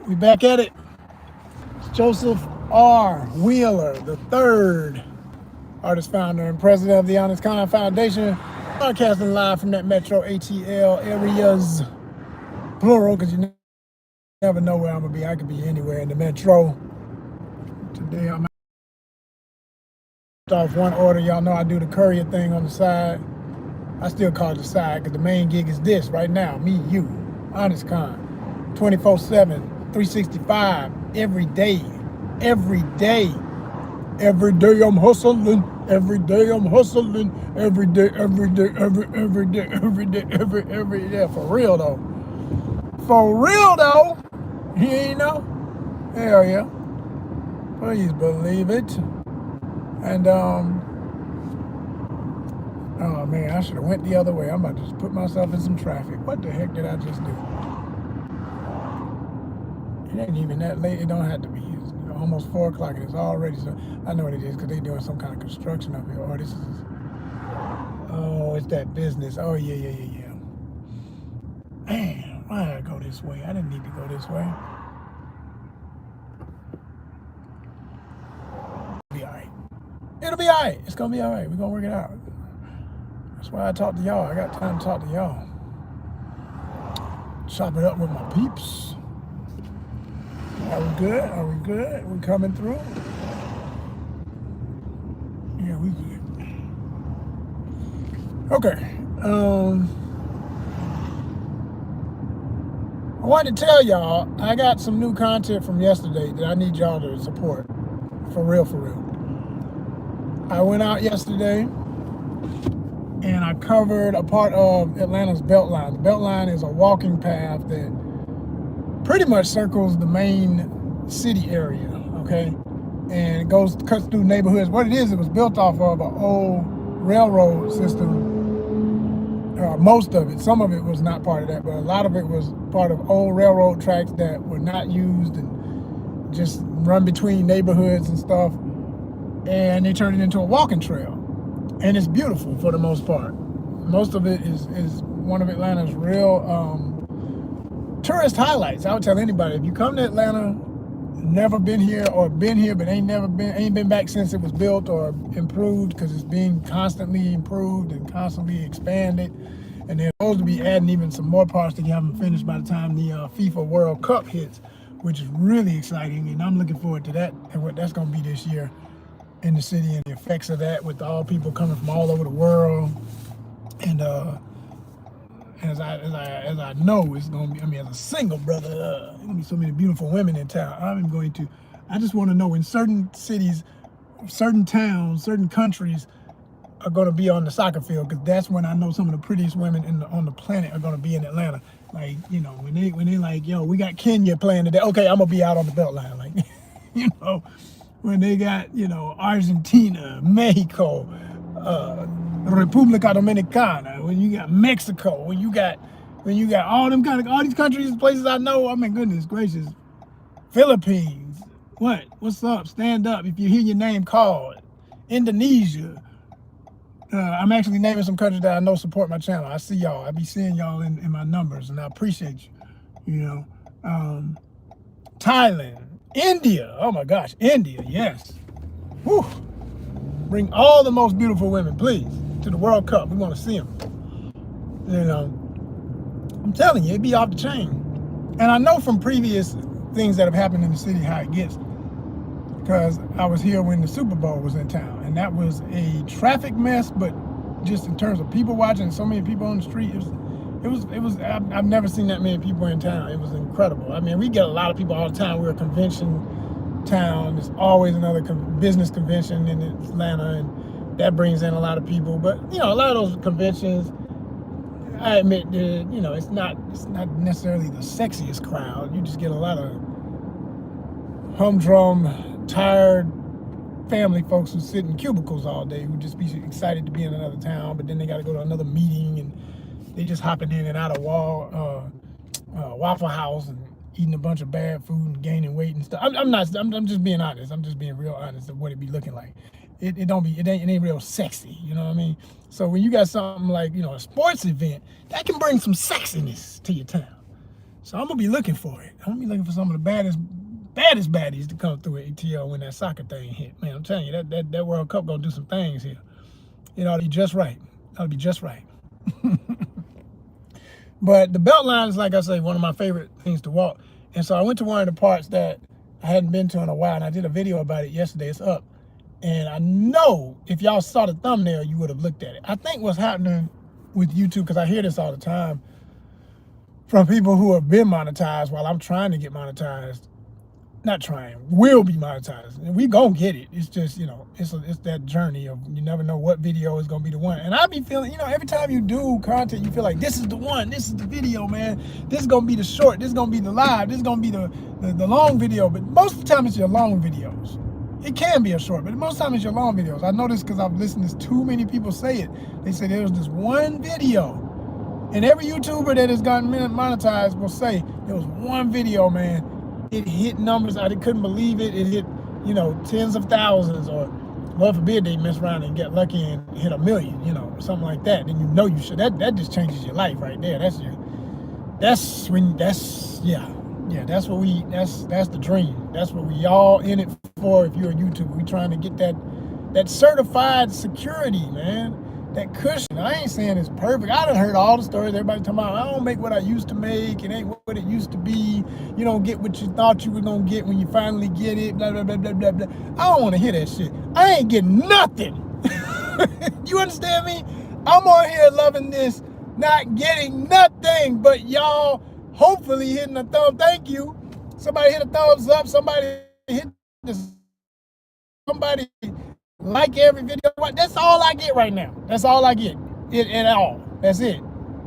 We back at it. It's Joseph R. Wheeler III, artist, founder, and president of the ONYXCON Foundation, broadcasting live from that Metro ATL areas, plural, because you never know where I'm going to be. I could be anywhere in the Metro. Today I'm off one order. Y'all know I do the courier thing on the side. I still call it the side because the main gig is this right now. Me, you, ONYXCON. 24/7, 365, every day. Every day I'm hustling. Every day I'm hustling. Every day. For real though. You ain't know? Hell yeah. Please believe it. And oh man, I should have went the other way. I'm about to just put myself in some traffic. What the heck did I just do? It ain't even that late. It don't have to be. It's almost 4 o'clock and it's already, so I know what it is because they're doing some kind of construction up here. Or this is, oh, it's that business. Oh, yeah. Man, why did I go this way? I didn't need to go this way. It'll be all right. It's going to be all right. We're going to work it out. That's why I talk to y'all. I got time to talk to y'all. Chop it up with my peeps. Are we good? Are we good? We coming through? Yeah, we good. Okay. I wanted to tell y'all, I got some new content from yesterday that I need y'all to support. For real. I went out yesterday and I covered a part of Atlanta's Beltline. The Beltline is a walking path that pretty much circles the main city area, okay? And it cuts through neighborhoods. What it is, it was built off of an old railroad system. Most of it, some of it was not part of that, but a lot of it was part of old railroad tracks that were not used and just run between neighborhoods and stuff. And they turned it into a walking trail. And it's beautiful for the most part. Most of it is one of Atlanta's real tourist highlights. I would tell anybody, if you come to Atlanta, never been here or been here but ain't been back since it was built or improved, because it's being constantly improved and constantly expanded, and they're supposed to be adding even some more parts that you haven't finished by the time the FIFA World Cup hits, which is really exciting, and I'm looking forward to that and what that's going to be this year in the city, and the effects of that with all people coming from all over the world. And as I know, it's gonna be, I mean, as a single brother, there's gonna be so many beautiful women in town. I just want to know, in certain cities, certain towns, certain countries are gonna be on the soccer field, because that's when I know some of the prettiest women on the planet are gonna be in Atlanta. Like, you know, when they like, yo, we got Kenya playing today. Okay, I'm gonna be out on the Beltline. Like, you know, when they got, you know, Argentina, Mexico, República Dominicana, when you got Mexico, when you got all these countries, places I know. I mean, goodness gracious, Philippines. What's up? Stand up if you hear your name called. Indonesia. I'm actually naming some countries that I know support my channel. I see y'all. I be seeing y'all in my numbers, and I appreciate you. You know, Thailand, India. Oh my gosh, India. Yes. Whew. Bring all the most beautiful women, please, to the World Cup. We want to see them. You know, I'm telling you, it'd be off the chain. And I know from previous things that have happened in the city how it gets, because I was here when the Super Bowl was in town, and that was a traffic mess. But just in terms of people watching, so many people on the street, it was. I've never seen that many people in town. It was incredible. I mean, we get a lot of people all the time. We're a convention town. There's always another business convention in Atlanta, and that brings in a lot of people. But you know, a lot of those conventions, I admit that, you know, it's not necessarily the sexiest crowd. You just get a lot of humdrum, tired family folks who sit in cubicles all day, who just be excited to be in another town, but then they got to go to another meeting, and they just hopping in and out of Waffle House and eating a bunch of bad food and gaining weight and stuff. I'm just being honest. I'm just being real honest of what it be looking like. It ain't real sexy, you know what I mean? So when you got something like, you know, a sports event, that can bring some sexiness to your town. So I'm gonna be looking for it. I'm gonna be looking for some of the baddest baddies to come through at ATL when that soccer thing hit. Man, I'm telling you, that World Cup gonna do some things here. It ought to be just right. That'll be just right. But the Beltline is, like I say, one of my favorite things to walk. And so I went to one of the parts that I hadn't been to in a while, and I did a video about it yesterday. It's up. And I know if y'all saw the thumbnail, you would have looked at it. I think what's happening with YouTube, because I hear this all the time from people who have been monetized while I'm trying to get monetized. Not trying, will be monetized. And we gonna get it. It's just, it's that journey of you never know what video is gonna be the one. And I be feeling, every time you do content, you feel like this is the one, this is the video, man. This is gonna be the short, this is gonna be the live, this is gonna be the long video. But most of the time it's your long videos. It can be a short, but most of the time it's your long videos. I know this because I've listened to too many people say it. They say there was this one video. And every YouTuber that has gotten monetized will say there was one video, man. It hit numbers. I couldn't believe it. It hit, tens of thousands, or Lord forbid they mess around and get lucky and hit 1 million, or something like that. Then you should. That just changes your life right there. That's the dream. That's what we all in it for. If you're a YouTuber, we trying to get that certified security, man. That cushion. I ain't saying it's perfect. I done heard all the stories. Everybody talking about, I don't make what I used to make. It ain't what it used to be. You don't get what you thought you were going to get when you finally get it. Blah, blah, blah, blah, blah, blah. I don't want to hear that shit. I ain't getting nothing. You understand me? I'm on here loving this, not getting nothing. But y'all hopefully hitting a thumb. Thank you. Somebody hit a thumbs up. Somebody hit this. Somebody like every video. That's all I get right now. That's all I get. At all. That's it.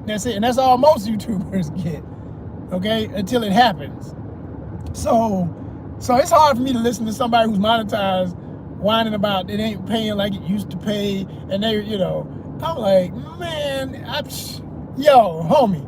And that's all most YouTubers get. Okay? Until it happens. So it's hard for me to listen to somebody who's monetized whining about it ain't paying like it used to pay. And they, I'm like, man, yo, homie,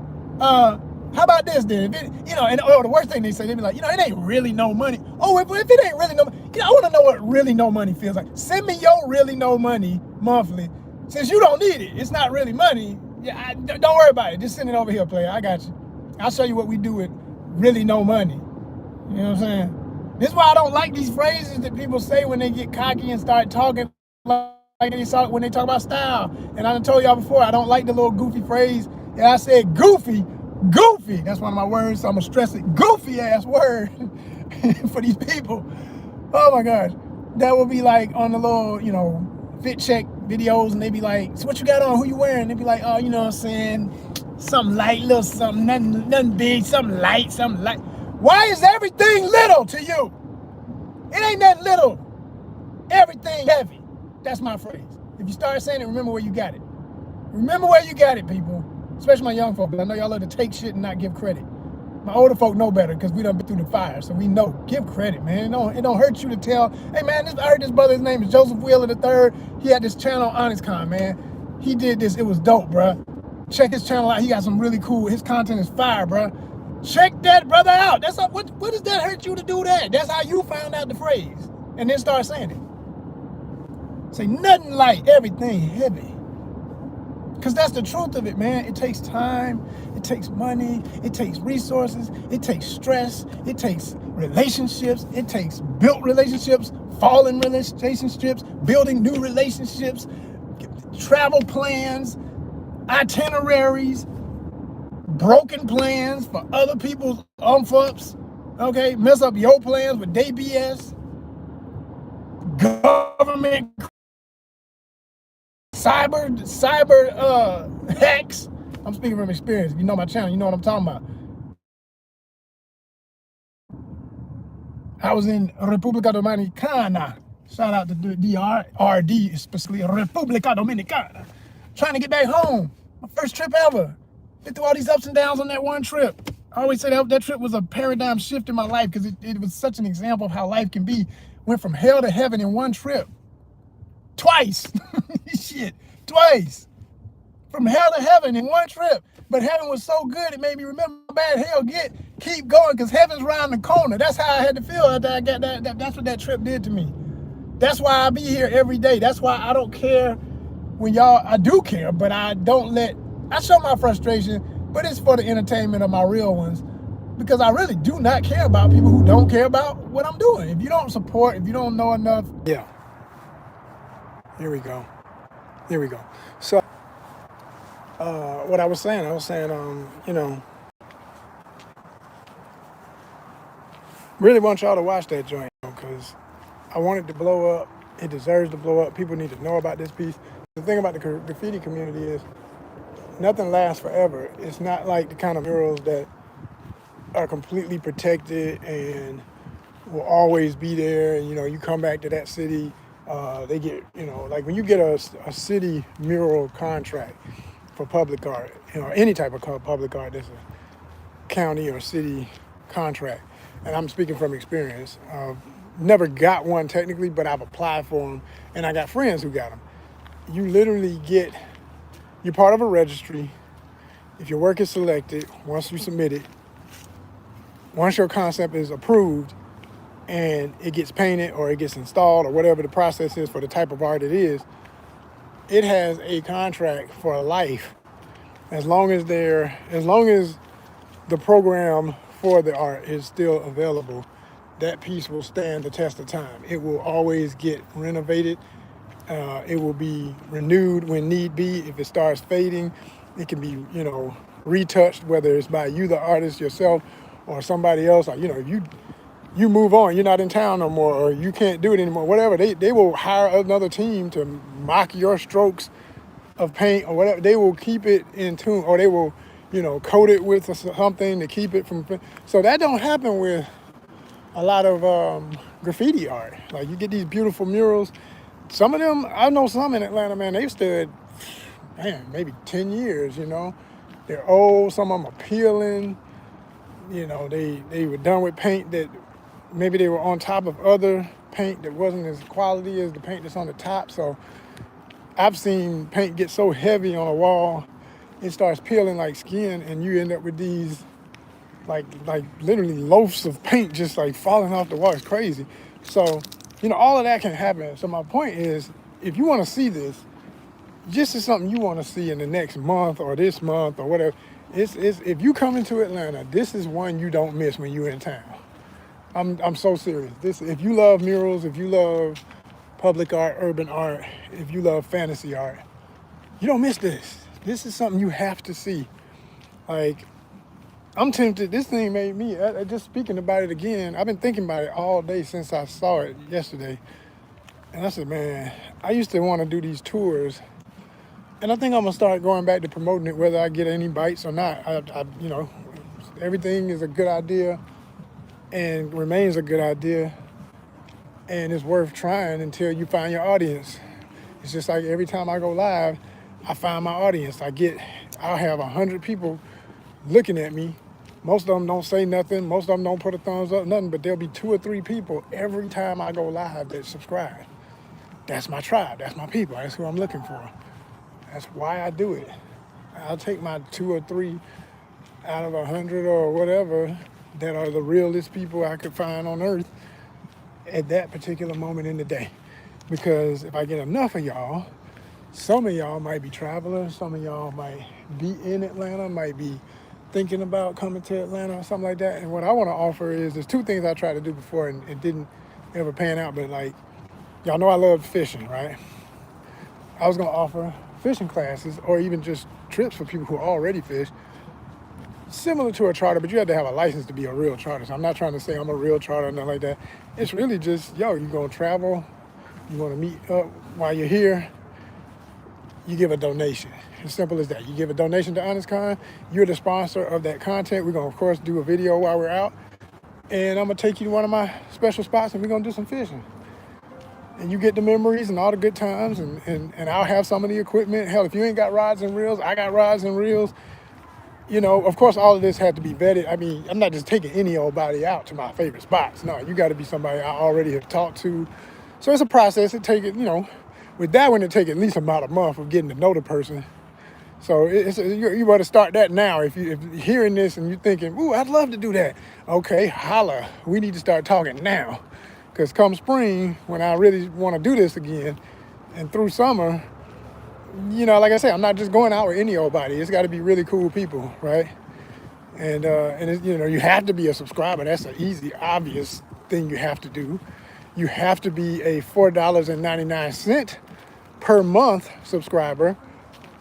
how about this then? The worst thing they say, they be like, it ain't really no money. Oh, if it ain't really no money, I want to know what really no money feels like. Send me your really no money monthly. Since you don't need it, it's not really money. Yeah, don't worry about it. Just send it over here, player. I got you. I'll show you what we do with really no money. You know what I'm saying? This is why I don't like these phrases that people say when they get cocky and start talking like when they talk about style. And I done told y'all before, I don't like the little goofy phrase. And I said goofy. That's one of my words, so I'm gonna stress it. Goofy ass word for these people. Oh my gosh. That would be like on the little, fit check videos, and they be like, so what you got on? Who you wearing? They be like, oh, you know what I'm saying? Something light, little something, nothing big, something light. Why is everything little to you? It ain't that little. Everything heavy. That's my phrase. If you start saying it, remember where you got it. Remember where you got it, people. Especially my young folk, but I know y'all love to take shit and not give credit. My older folk know better because we done been through the fire, so we know. Give credit, man. It don't hurt you to tell. Hey, man, I heard this brother, his name is Joseph Wheeler III. He had this channel on ONYXCON, man. He did this. It was dope, bruh. Check his channel out. He got some really cool. His content is fire, bruh. Check that brother out. That's what does that hurt you to do that? That's how you found out the phrase, and then start saying it. Say nothing light, everything heavy. Because that's the truth of it, man. It takes time, it takes money, it takes resources, it takes stress, it takes relationships, it takes built relationships, fallen relationships, building new relationships, travel plans, itineraries, broken plans for other people's ups, okay? Mess up your plans with they BS, government cyber hacks. I'm speaking from experience. If you know my channel, you know what I'm talking about. I was in República Dominicana. Shout out to DRD, specifically República Dominicana. Trying to get back home. My first trip ever. Been through all these ups and downs on that one trip. I always say that trip was a paradigm shift in my life because it was such an example of how life can be. Went from hell to heaven in one trip. Twice. Shit, twice. From hell to heaven in one trip. But heaven was so good, it made me remember how bad hell get. Keep going, because heaven's around the corner. That's how I had to feel after I got that. That's what that trip did to me. That's why I be here every day. That's why I don't care when y'all, I do care, but I show my frustration, but it's for the entertainment of my real ones. because I really do not care about people who don't care about what I'm doing. If you don't support, if you don't know enough, yeah. Here we go. Here we go. So, what I was saying, you know, really want y'all to watch that joint because I want it to blow up. It deserves to blow up. People need to know about this piece. The thing about the graffiti community is nothing lasts forever. It's not like the kind of murals that are completely protected and will always be there. And, you know, you come back to that city, they get, you know, like when you get a city mural contract for public art, you know, any type of public art, there's a county or city contract. And I'm speaking from experience. Never got one technically, but I've applied for them and I got friends who got them. You literally you're part of a registry. If your work is selected, once you submit it, once your concept is approved and it gets painted or it gets installed or whatever the process is for the type of art it is, it has a contract for life. As long as the program for the art is still available, that piece will stand the test of time. It will always get renovated. It will be renewed when need be. If it starts fading, it can be, you know, retouched, whether it's by you, the artist yourself, or somebody else. Or, you know, you move on, you're not in town no more, or you can't do it anymore, whatever. They will hire another team to mock your strokes of paint or whatever. They will keep it in tune, or they will, you know, coat it with something to keep it from. So that don't happen with a lot of graffiti art. Like you get these beautiful murals. Some of them, I know some in Atlanta, man, they've stood, man, maybe 10 years, you know. They're old, some of them are peeling. You know, they were done with paint that maybe they were on top of other paint that wasn't as quality as the paint that's on the top. So I've seen paint get so heavy on a wall, it starts peeling like skin, and you end up with these like literally loaves of paint just like falling off the wall. It's crazy. So, you know, all of that can happen. So my point is, if you want to see this, this is something you want to see in the next month or this month or whatever. It's if you come into Atlanta, this is one you don't miss when you're in town. I'm so serious. If you love murals, if you love public art, urban art, if you love fantasy art, you don't miss this. This is something you have to see. Like, I'm tempted. This thing made me, just speaking about it again, I've been thinking about it all day since I saw it yesterday. And I said, man, I used to want to do these tours. And I think I'm going to start going back to promoting it, whether I get any bites or not. You know, everything is a good idea and remains a good idea. And it's worth trying until you find your audience. It's just like every time I go live, I find my audience. I'll have 100 people looking at me. Most of them don't say nothing. Most of them don't put a thumbs up, nothing, but there'll be 2 or 3 people every time I go live that subscribe. That's my tribe. That's my people. That's who I'm looking for. That's why I do it. I'll take my 2 or 3 out of 100 or whatever that are the realest people I could find on earth at that particular moment in the day. Because if I get enough of y'all, some of y'all might be travelers, some of y'all might be in Atlanta, might be thinking about coming to Atlanta or something like that. And what I want to offer is, there's 2 things I tried to do before and it didn't ever pan out, but like, y'all know I love fishing, right? I was going to offer fishing classes or even just trips for people who already fish, similar to a charter, but you have to have a license to be a real charter. So I'm not trying to say I'm a real charter or nothing like that. It's really just, you're going to travel, you want to meet up while you're here, you give a donation. As simple as that. You give a donation to ONYXCON, you're the sponsor of that content. We're going to, of course, do a video while we're out. And I'm going to take you to one of my special spots and we're going to do some fishing. And you get the memories and all the good times, and I'll have some of the equipment. Hell, if you ain't got rods and reels, I got rods and reels. You know, of course, all of this had to be vetted. I mean, I'm not just taking any old body out to my favorite spots. No, you got to be somebody I already have talked to. So it's a process. It take it, you know, with that one, it take at least about a month of getting to know the person. So you better start that now. If you're hearing this and you're thinking, ooh, I'd love to do that. Okay, holla. We need to start talking now. Because come spring, when I really want to do this again, and through summer, you know, like I said, I'm not just going out with any old body. It's got to be really cool people, right? And it, you know, you have to be a subscriber. That's an easy, obvious thing you have to do. You have to be a $4.99 per month subscriber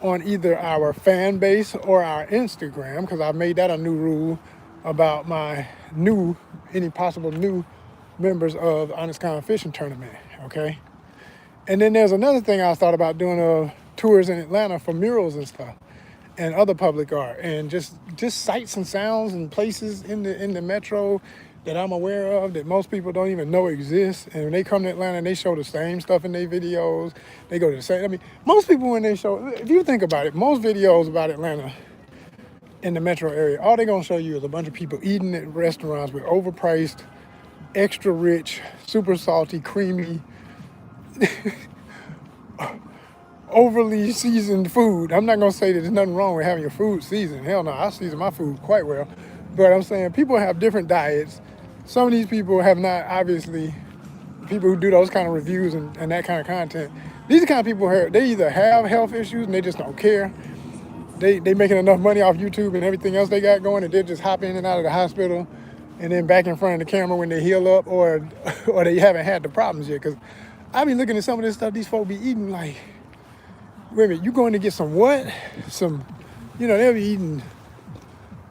on either our fan base or our Instagram, because I made that a new rule about any possible new members of ONYXCON fishing tournament, okay? And then there's another thing I thought about doing, tours in Atlanta for murals and stuff and other public art, and just sights and sounds and places in the metro that I'm aware of that most people don't even know exist. And when they come to Atlanta and they show the same stuff in their videos, they go to the same, I mean, most people when they show, if you think about it, most videos about Atlanta in the metro area, all they're gonna show you is a bunch of people eating at restaurants with overpriced, extra rich, super salty, creamy, overly seasoned food. I'm not gonna say that there's nothing wrong with having your food seasoned. Hell no, I season my food quite well. But I'm saying people have different diets. Some of these people have not, obviously, people who do those kind of reviews and that kind of content, these are the kind of people who they either have health issues and they just don't care. They making enough money off YouTube and everything else they got going, and they just hop in and out of the hospital and then back in front of the camera when they heal up, or they haven't had the problems yet. Because I be looking at some of this stuff these folks be eating like, wait a minute, you going to get some what? Some, you know, they'll be eating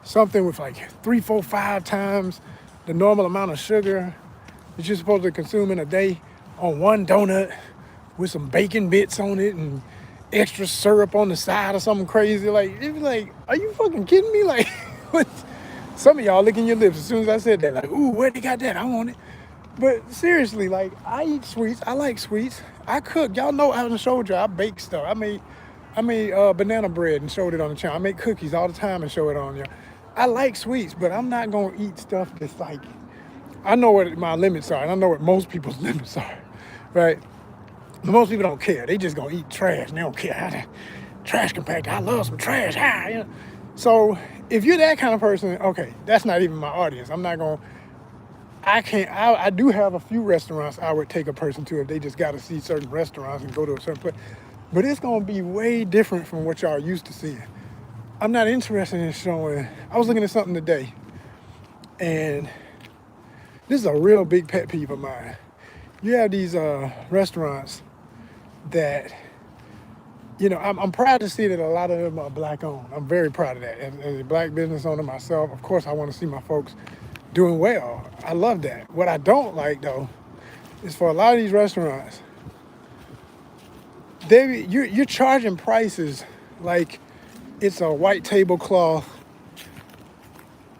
something with like 3, 4, 5 times the normal amount of sugar that you're supposed to consume in a day on one donut with some bacon bits on it and extra syrup on the side or something crazy. Like, it be like, are you fucking kidding me? Like, what? Some of y'all licking your lips as soon as I said that. Like, ooh, where they got that? I want it. But seriously, like, I eat sweets. I like sweets. I cook. Y'all know I showed you I bake stuff. I made banana bread and showed it on the channel. I make cookies all the time and show it on there. I like sweets, but I'm not gonna eat stuff that's like, I know what my limits are, and I know what most people's limits are, right? But most people don't care. They just gonna eat trash, and they don't care how the trash compactor. I love some trash. You know? So if you're that kind of person, okay, that's not even my audience. I'm not gonna. I do have a few restaurants I would take a person to if they just got to see certain restaurants and go to a certain place. But it's gonna be way different from what y'all used to seeing. I'm not interested in showing. I was looking at something today, and this is a real big pet peeve of mine. You have these restaurants that, you know, I'm proud to see that a lot of them are black owned. I'm very proud of that. As a black business owner myself, of course, I want to see my folks doing well. I love that. What I don't like though is for a lot of these restaurants, you're charging prices like it's a white tablecloth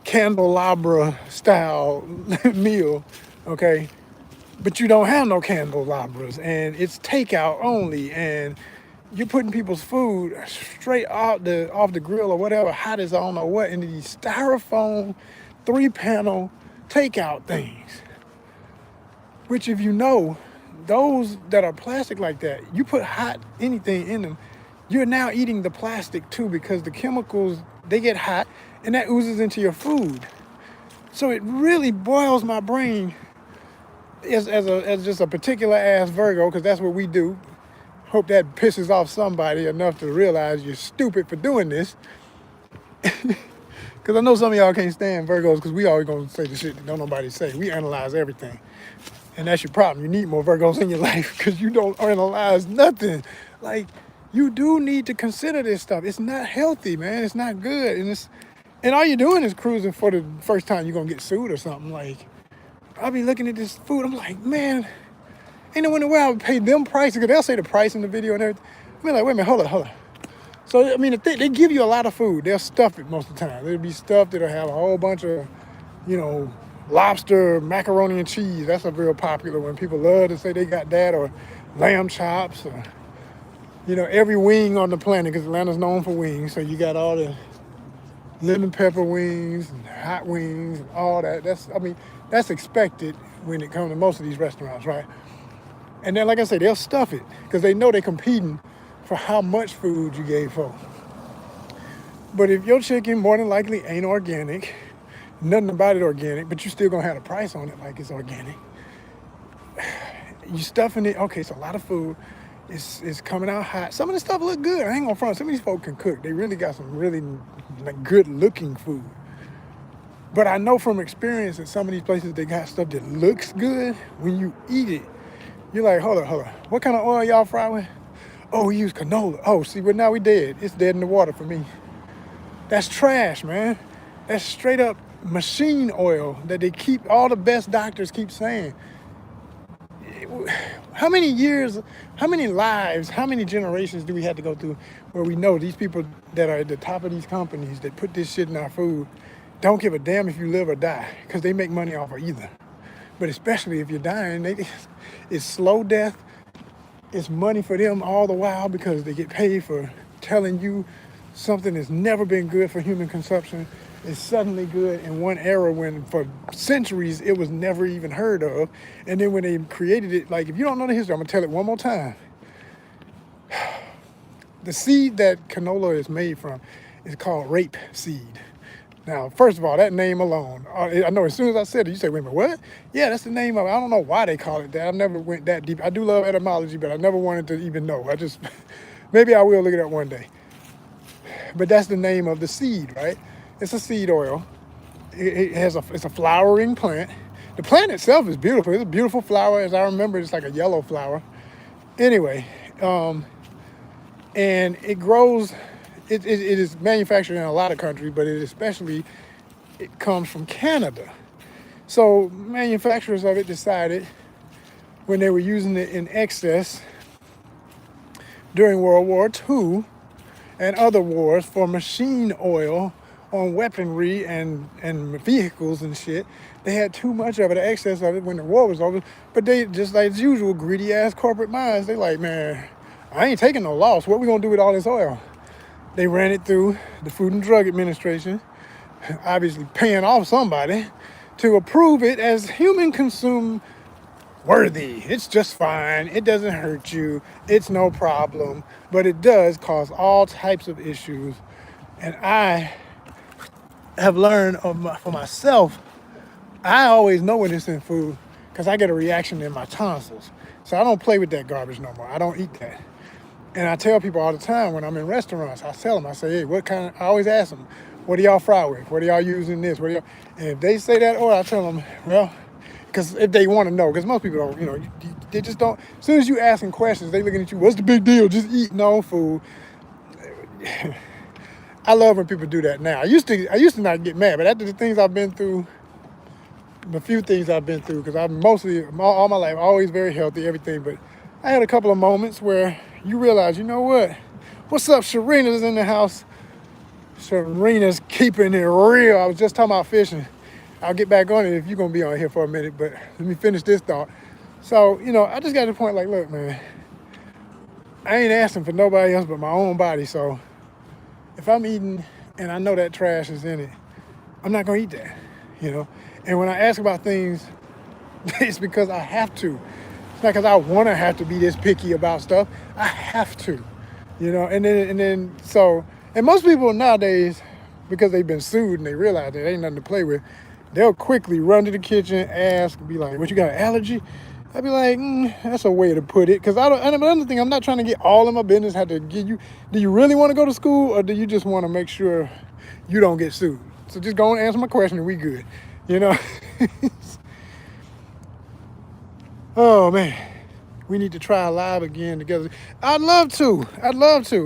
candelabra style meal, okay? But you don't have no candelabras, and it's takeout only, and you're putting people's food straight off the grill or whatever, hot as I don't know what, into these styrofoam 3-panel takeout things. Which, if you know, those that are plastic like that, you put hot anything in them, you're now eating the plastic too, because the chemicals, they get hot and that oozes into your food. So it really boils my brain as just a particular ass Virgo, because that's what we do. Hope that pisses off somebody enough to realize you're stupid for doing this. Because I know some of y'all can't stand Virgos, because we always gonna say the shit that don't nobody say. We analyze everything. And that's your problem. You need more Virgos in your life, because you don't analyze nothing. Like, you do need to consider this stuff. It's not healthy, man. It's not good. And all you're doing is cruising for the first time you're gonna get sued or something. Like, I'll be looking at this food, I'm like, man, ain't no way I would pay them prices, because they'll say the price in the video and everything. I mean, like, wait a minute, hold on. So, I mean, they give you a lot of food. They'll stuff it most of the time. There'll be stuff that'll have a whole bunch of, you know, lobster, macaroni and cheese. That's a real popular one. People love to say they got that, or lamb chops, or, you know, every wing on the planet, because Atlanta's known for wings. So you got all the lemon pepper wings and hot wings and all that. That's expected when it comes to most of these restaurants, right? And then, like I say, they'll stuff it because they know they're competing for how much food you gave folks. But if your chicken more than likely ain't organic, nothing about it organic, but you still gonna have a price on it like it's organic, you stuffing it, okay, it's a lot of food. It's coming out hot. Some of the stuff look good. I ain't gonna front. Some of these folks can cook. They really got some really like good looking food. But I know from experience that some of these places, they got stuff that looks good. When you eat it, you're like, hold on. What kind of oil y'all fry with? Oh, we use canola. Oh, see, but now we dead. It's dead in the water for me. That's trash, man. That's straight up machine oil that they keep, all the best doctors keep saying. How many years, how many lives, how many generations do we have to go through where we know these people that are at the top of these companies that put this shit in our food don't give a damn if you live or die, because they make money off of either. But especially if you're dying, it's slow death. It's money for them all the while because they get paid for telling you something that's never been good for human consumption is suddenly good in one era when for centuries it was never even heard of. And then when they created it, like, if you don't know the history, I'm gonna tell it one more time. The seed that canola is made from is called rape seed. Now, first of all, that name alone, I know as soon as I said it, you say, wait a minute, what? Yeah, that's the name of it. I don't know why they call it that. I never went that deep. I do love etymology, but I never wanted to even know. Maybe I will look it up one day. But that's the name of the seed, right? It's a seed oil. It's a flowering plant. The plant itself is beautiful. It's a beautiful flower. As I remember, it's like a yellow flower. Anyway, and it grows. It is manufactured in a lot of countries, but it comes from Canada. So manufacturers of it decided when they were using it in excess during World War II and other wars for machine oil on weaponry and vehicles and shit, they had too much of it, excess of it when the war was over. But they, just like as usual, greedy ass corporate minds, they like, man, I ain't taking no loss. What we gonna do with all this oil? They ran it through the Food and Drug Administration, obviously paying off somebody to approve it as human consume worthy. It's just fine. It doesn't hurt you. It's no problem. But it does cause all types of issues. And I have learned for myself, I always know when it's in food because I get a reaction in my tonsils. So I don't play with that garbage no more. I don't eat that. And I tell people all the time when I'm in restaurants, I tell them, I say, hey, I always ask them, what do y'all fry with? What are y'all using this? And if they say that, or I tell them, well, because if they want to know, because most people don't, they just don't. As soon as you asking questions, they looking at you, what's the big deal? Just eat no food. I love when people do that now. I used to not get mad, but after the things I've been through, the few things I've been through, because I'm mostly, all my life, always very healthy, everything, but I had a couple of moments where you realize, you know what? What's up, Sharina's in the house. Sharina's keeping it real. I was just talking about fishing. I'll get back on it if you're going to be on here for a minute, but let me finish this thought. So, I just got to the point like, look, man, I ain't asking for nobody else but my own body. So if I'm eating and I know that trash is in it, I'm not going to eat that, And when I ask about things, it's because I have to. It's not because I want to have to be this picky about stuff. I have to, and most people nowadays, because they've been sued and they realize there ain't nothing to play with, they'll quickly run to the kitchen, ask, be like, what, you got an allergy? I'd be like, that's a way to put it. Because another thing, I'm not trying to get all in my business, have to give you, do you really want to go to school or do you just want to make sure you don't get sued? So just go and answer my question and we good, Oh, man. We need to try live again together. I'd love to.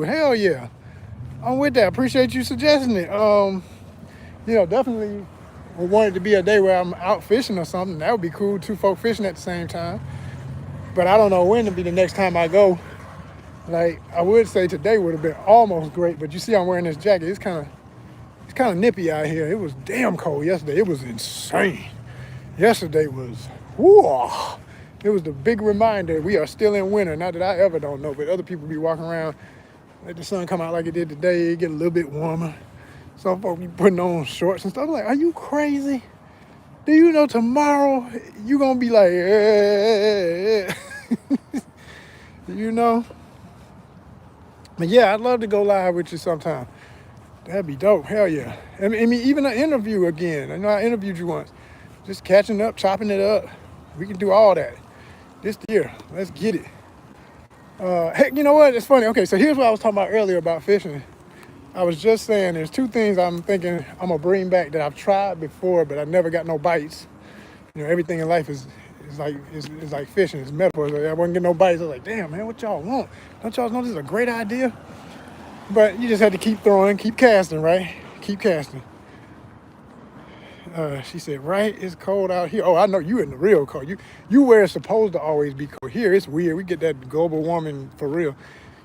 Hell yeah. I'm with that. Appreciate you suggesting it. Definitely would want it to be a day where I'm out fishing or something. That would be cool. Two folk fishing at the same time. But I don't know when to be the next time I go. Like, I would say today would have been almost great, but you see I'm wearing this jacket. It's kind of nippy out here. It was damn cold yesterday. It was insane. Yesterday was, whoa. It was the big reminder we are still in winter. Not that I ever don't know, but other people be walking around, let the sun come out like it did today, it get a little bit warmer. Some folks be putting on shorts and stuff. I'm like, are you crazy? Do you know tomorrow you gonna be like, But yeah, I'd love to go live with you sometime. That'd be dope. Hell yeah. I mean, even an interview again. I interviewed you once. Just catching up, chopping it up. We can do all that this year. Let's get it. Hey, you know what? It's funny. Okay, so here's what I was talking about earlier about fishing. I was just saying there's two things I'm thinking I'm gonna bring back that I've tried before, but I never got no bites. You know, everything in life is like fishing, it's metaphors. Like, I wasn't getting no bites. I was like, damn man, what y'all want? Don't y'all know this is a great idea? But you just had to keep throwing, keep casting, right? Keep casting. She said, right, it's cold out here. Oh, I know you in the real cold. You where it's supposed to always be cold. Here it's weird. We get that global warming for real.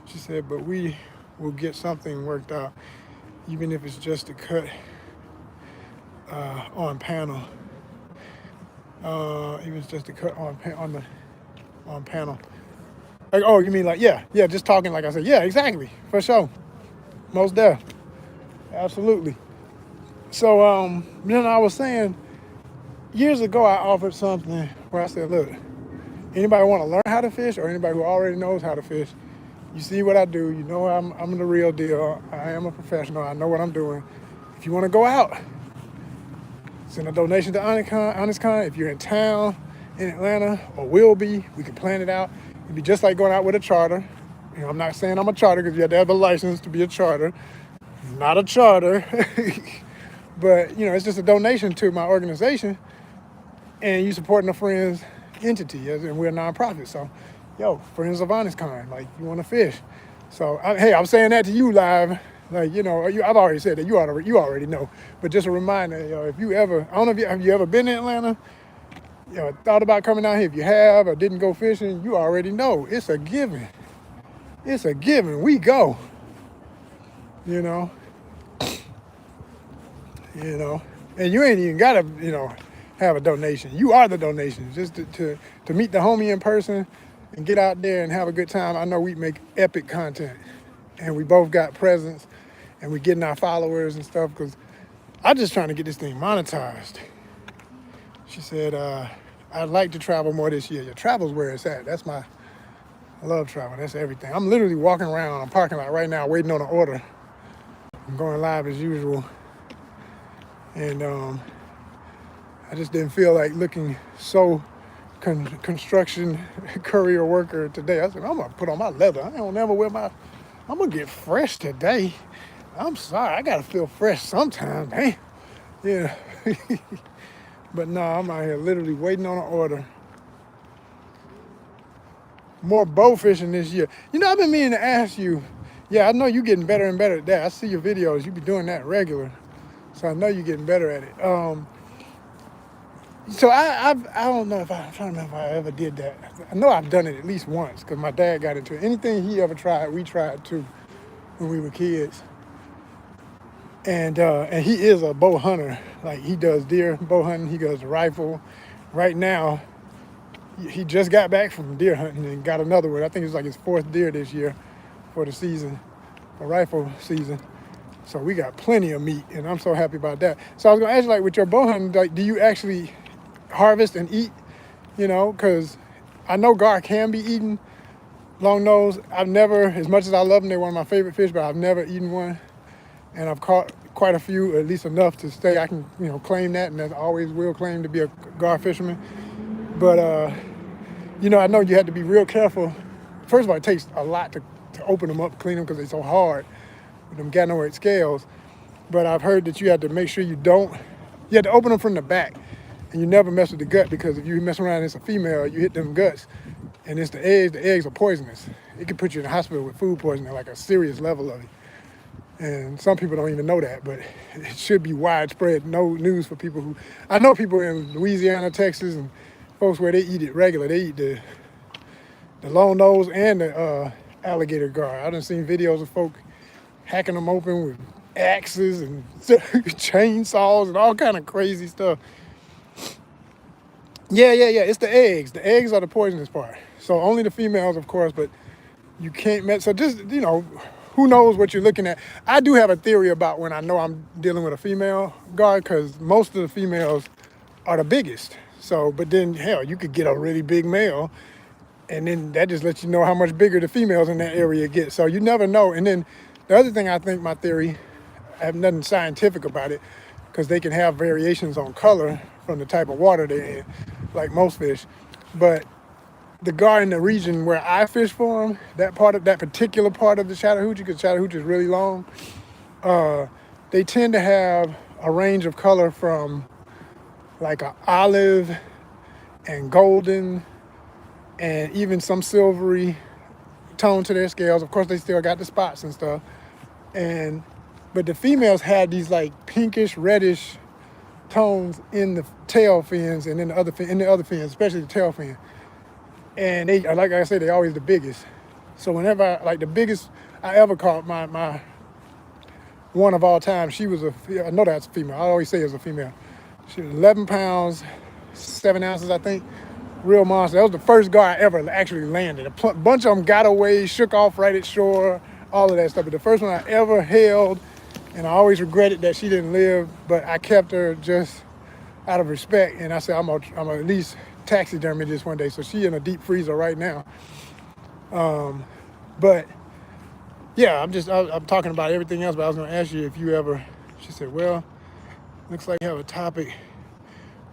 She said, but we will get something worked out, even if it's just a cut on panel. Even if it's just a cut on panel. Like, oh, you mean like, yeah, just talking like I said. Yeah, exactly, for sure. Most there. Absolutely. So, I was saying, years ago, I offered something where I said, look, anybody want to learn how to fish or anybody who already knows how to fish, you see what I do, you know I'm the real deal. I am a professional. I know what I'm doing. If you want to go out, send a donation to ONYXCON. If you're in town, in Atlanta, or will be, we can plan it out. It'd be just like going out with a charter. You know, I'm not saying I'm a charter because you have to have a license to be a charter. Not a charter. But, you know, it's just a donation to my organization, and you supporting a friend's entity, and we're a nonprofit. So, yo, friends of ONYXCON, like, you want to fish. So, hey, I'm saying that to you live. Like, you know, I've already said that. You already know. But just a reminder, yo, if you ever, I don't know if have you ever been in Atlanta, you know, thought about coming out here. If you have or didn't go fishing, you already know. It's a given. It's a given. We go. You know. And you ain't even gotta, have a donation. You are the donation. Just to meet the homie in person and get out there and have a good time. I know we make epic content, and we both got presence, and we getting our followers and stuff. Because I'm just trying to get this thing monetized. She said, I'd like to travel more this year. Your travel's where it's at. I love travel. That's everything. I'm literally walking around a parking lot right now, waiting on an order. I'm going live as usual. And I just didn't feel like looking so construction courier worker today. I said, I'm going to put on my leather. I don't never I'm going to get fresh today. I'm sorry. I got to feel fresh sometimes. Damn. Yeah. But no, I'm out here literally waiting on an order. More bow fishing this year. I've been meaning to ask you. Yeah, I know you're getting better and better at that. I see your videos. You be doing that regular. So I know you're getting better at it. So I don't know if I'm trying to remember if I ever did that. I know I've done it at least once because my dad got into it. Anything he ever tried, we tried too when we were kids. And he is a bow hunter. Like, he does deer bow hunting. He does rifle. Right now, he just got back from deer hunting and got another one. I think it's like his 4th deer this year for the season, for rifle season. So we got plenty of meat, and I'm so happy about that. So I was gonna ask you, like, with your bow hunting, like, do you actually harvest and eat? Because I know gar can be eaten. Long nose, I've never, as much as I love them, they're one of my favorite fish, but I've never eaten one. And I've caught quite a few, at least enough to say I can, claim that, and I always will claim to be a gar fisherman. But, I know you have to be real careful. First of all, it takes a lot to open them up, clean them, because they're so hard with them ganoid scales. But I've heard that you have to make sure you have to open them from the back, and you never mess with the gut, because if you mess around and it's a female, you hit them guts, and it's the eggs are poisonous. It could put you in the hospital with food poisoning, like a serious level of it. And some people don't even know that, but it should be widespread. No news for people who, I know people in Louisiana, Texas, and folks where they eat it regular. They eat the long nose and the alligator gar. I done seen videos of folk hacking them open with axes and chainsaws and all kind of crazy stuff. Yeah. It's the eggs. The eggs are the poisonous part. So only the females, of course, but you can't mess. So just, who knows what you're looking at. I do have a theory about when I know I'm dealing with a female gar, because most of the females are the biggest. So, but then, hell, you could get a really big male, and then that just lets you know how much bigger the females in that area get. So you never know. And then the other thing, I think my theory, I have nothing scientific about it, because they can have variations on color from the type of water they're in, like most fish. But the gar in the region where I fish for them, that particular part of the Chattahoochee, because Chattahoochee is really long, They tend to have a range of color from like an olive and golden and even some silvery tone to their scales. Of course, they still got the spots and stuff. But the females had these like pinkish, reddish tones in the tail fins and in the other fins, especially the tail fin. And they, like I said, they're always the biggest. So whenever the biggest I ever caught, my one of all time, she was I know that's a female. I always say it's a female. She was 11 pounds, 7 ounces, I think. Real monster. That was the first gar I ever actually landed. A bunch of them got away, shook off right at shore, all of that stuff. But the first one I ever held, and I always regretted that she didn't live, but I kept her just out of respect. And I said, I'm gonna at least taxidermy this one day. So she in a deep freezer right now. But yeah, I'm talking about everything else, but I was gonna ask you if you ever, she said, well, looks like you have a topic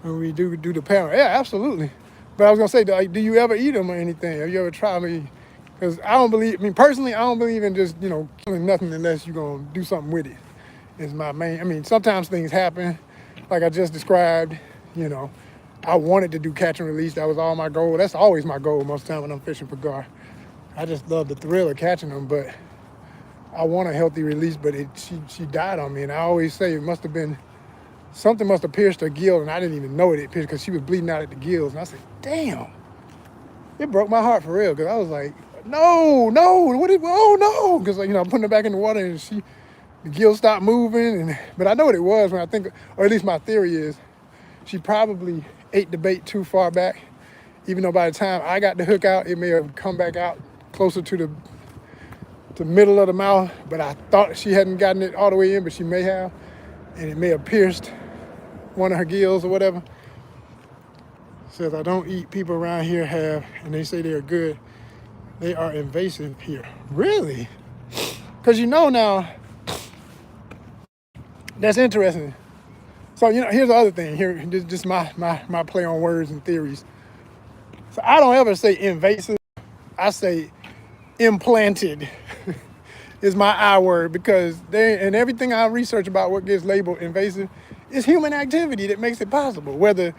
when we do the panel. Yeah, absolutely. But I was gonna say, do you ever eat them or anything? Have you ever tried me? Because personally, I don't believe in just, killing nothing unless you're gonna do something with it. Is my main, sometimes things happen, like I just described, I wanted to do catch and release. That was all my goal. That's always my goal most of the time when I'm fishing for gar. I just love the thrill of catching them, but I want a healthy release, but she died on me. And I always say something must have pierced her gill, and I didn't even know it pierced because she was bleeding out at the gills. And I said, damn, it broke my heart for real, because I was like, no, oh no, because I'm putting her back in the water, and the gill stopped moving. But I know what it was when I think, or at least my theory is, she probably ate the bait too far back, even though by the time I got the hook out, it may have come back out closer to the middle of the mouth, but I thought she hadn't gotten it all the way in, but she may have, and it may have pierced one of her gills or whatever. Says, I don't eat, people around here have, and they say they're good. They are invasive here. Really? Because now, that's interesting. So, here's the other thing. Here, just my play on words and theories. So I don't ever say invasive. I say implanted is my I word, because and everything I research about what gets labeled invasive is human activity that makes it possible. Whether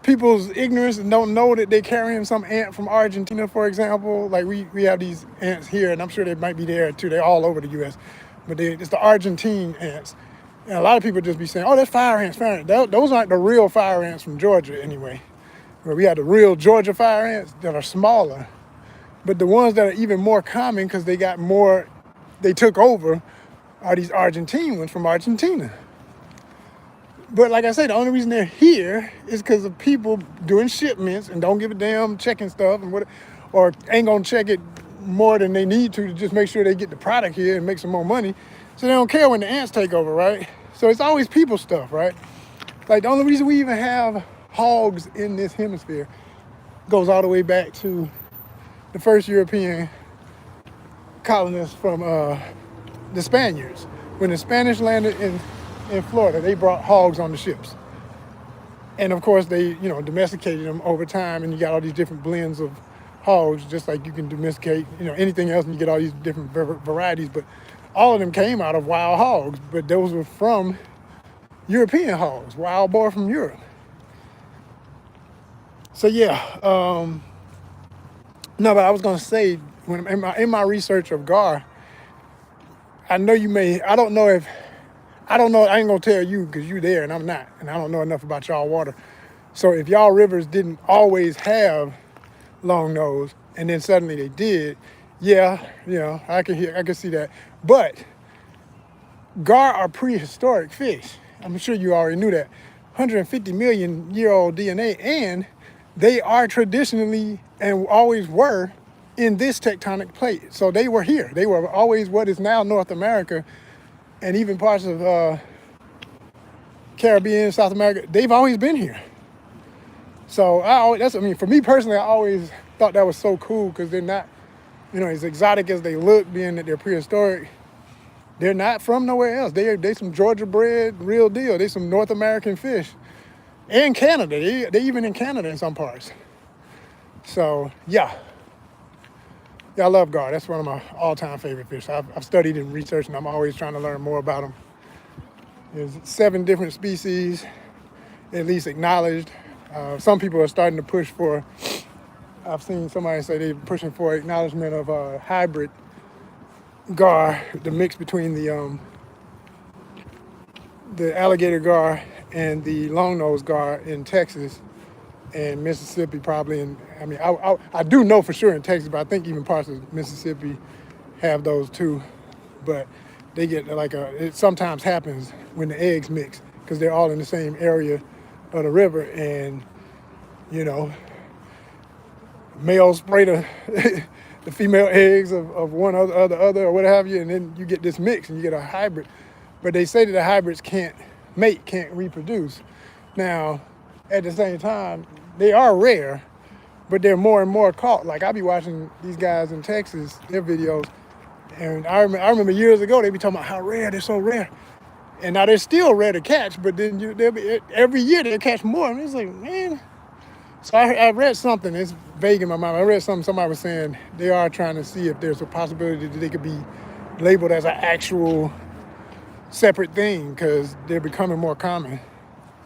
people's ignorance and don't know that they're carrying some ant from Argentina, for example. Like we have these ants here, and I'm sure they might be there too. They're all over the U.S., but it's the Argentine ants. And a lot of people just be saying, oh, that's fire ants, fire ants. Those aren't the real fire ants from Georgia anyway. Where we have the real Georgia fire ants that are smaller. But the ones that are even more common, because they took over, are these Argentine ones from Argentina. But like I say, the only reason they're here is because of people doing shipments and don't give a damn checking stuff or ain't gonna check it more than they need to just make sure they get the product here and make some more money. So they don't care when the ants take over, right? So it's always people stuff, right? Like the only reason we even have hogs in this hemisphere goes all the way back to the first European colonists from the Spaniards. When the Spanish landed in Florida, they brought hogs on the ships. And of course they, domesticated them over time, and you got all these different blends of hogs, just like you can domesticate, anything else, and you get all these different varieties. But all of them came out of wild hogs, but those were from European hogs, wild boar from Europe. So yeah, no, but I was gonna say, when in my research of gar, I know I don't know, I ain't gonna tell you because you there and I'm not, and I don't know enough about y'all water. So if y'all rivers didn't always have long nose, and then suddenly they did, yeah, I can see that. But gar are prehistoric fish. I'm sure you already knew that. 150 million year old DNA, and they are traditionally and always were in this tectonic plate. So they were here. They were always what is now North America, and even parts of Caribbean, South America. They've always been here. So for me personally, I always thought that was so cool, because they're not, as exotic as they look, being that they're prehistoric. They're not from nowhere else. They some Georgia bred, real deal. They some North American fish. And Canada, they even in Canada in some parts. So yeah. Yeah, I love gar. That's one of my all-time favorite fish. I've studied and researched, and I'm always trying to learn more about them. There's 7 different species, at least acknowledged. Some people are starting to push for, I've seen somebody say they're pushing for acknowledgement of a hybrid gar, the mix between the alligator gar and the long-nosed gar in Texas and Mississippi probably. And I mean, I do know for sure in Texas, but I think even parts of Mississippi have those too. But they get like it sometimes happens when the eggs mix because they're all in the same area of the river, and you know, males spray the the female eggs of one other or what have you, and then you get this mix and you get a hybrid. But they say that the hybrids can't mate, can't reproduce. Now, at the same time, they are rare, but they're more and more caught. Like I be watching these guys in Texas, their videos, and I remember years ago they be talking about how rare, they're so rare. And now they're still rare to catch, but then every year they'll catch more. And it's like, man. So I read something, it's vague in my mind. I read something, somebody was saying they are trying to see if there's a possibility that they could be labeled as an actual separate thing because they're becoming more common,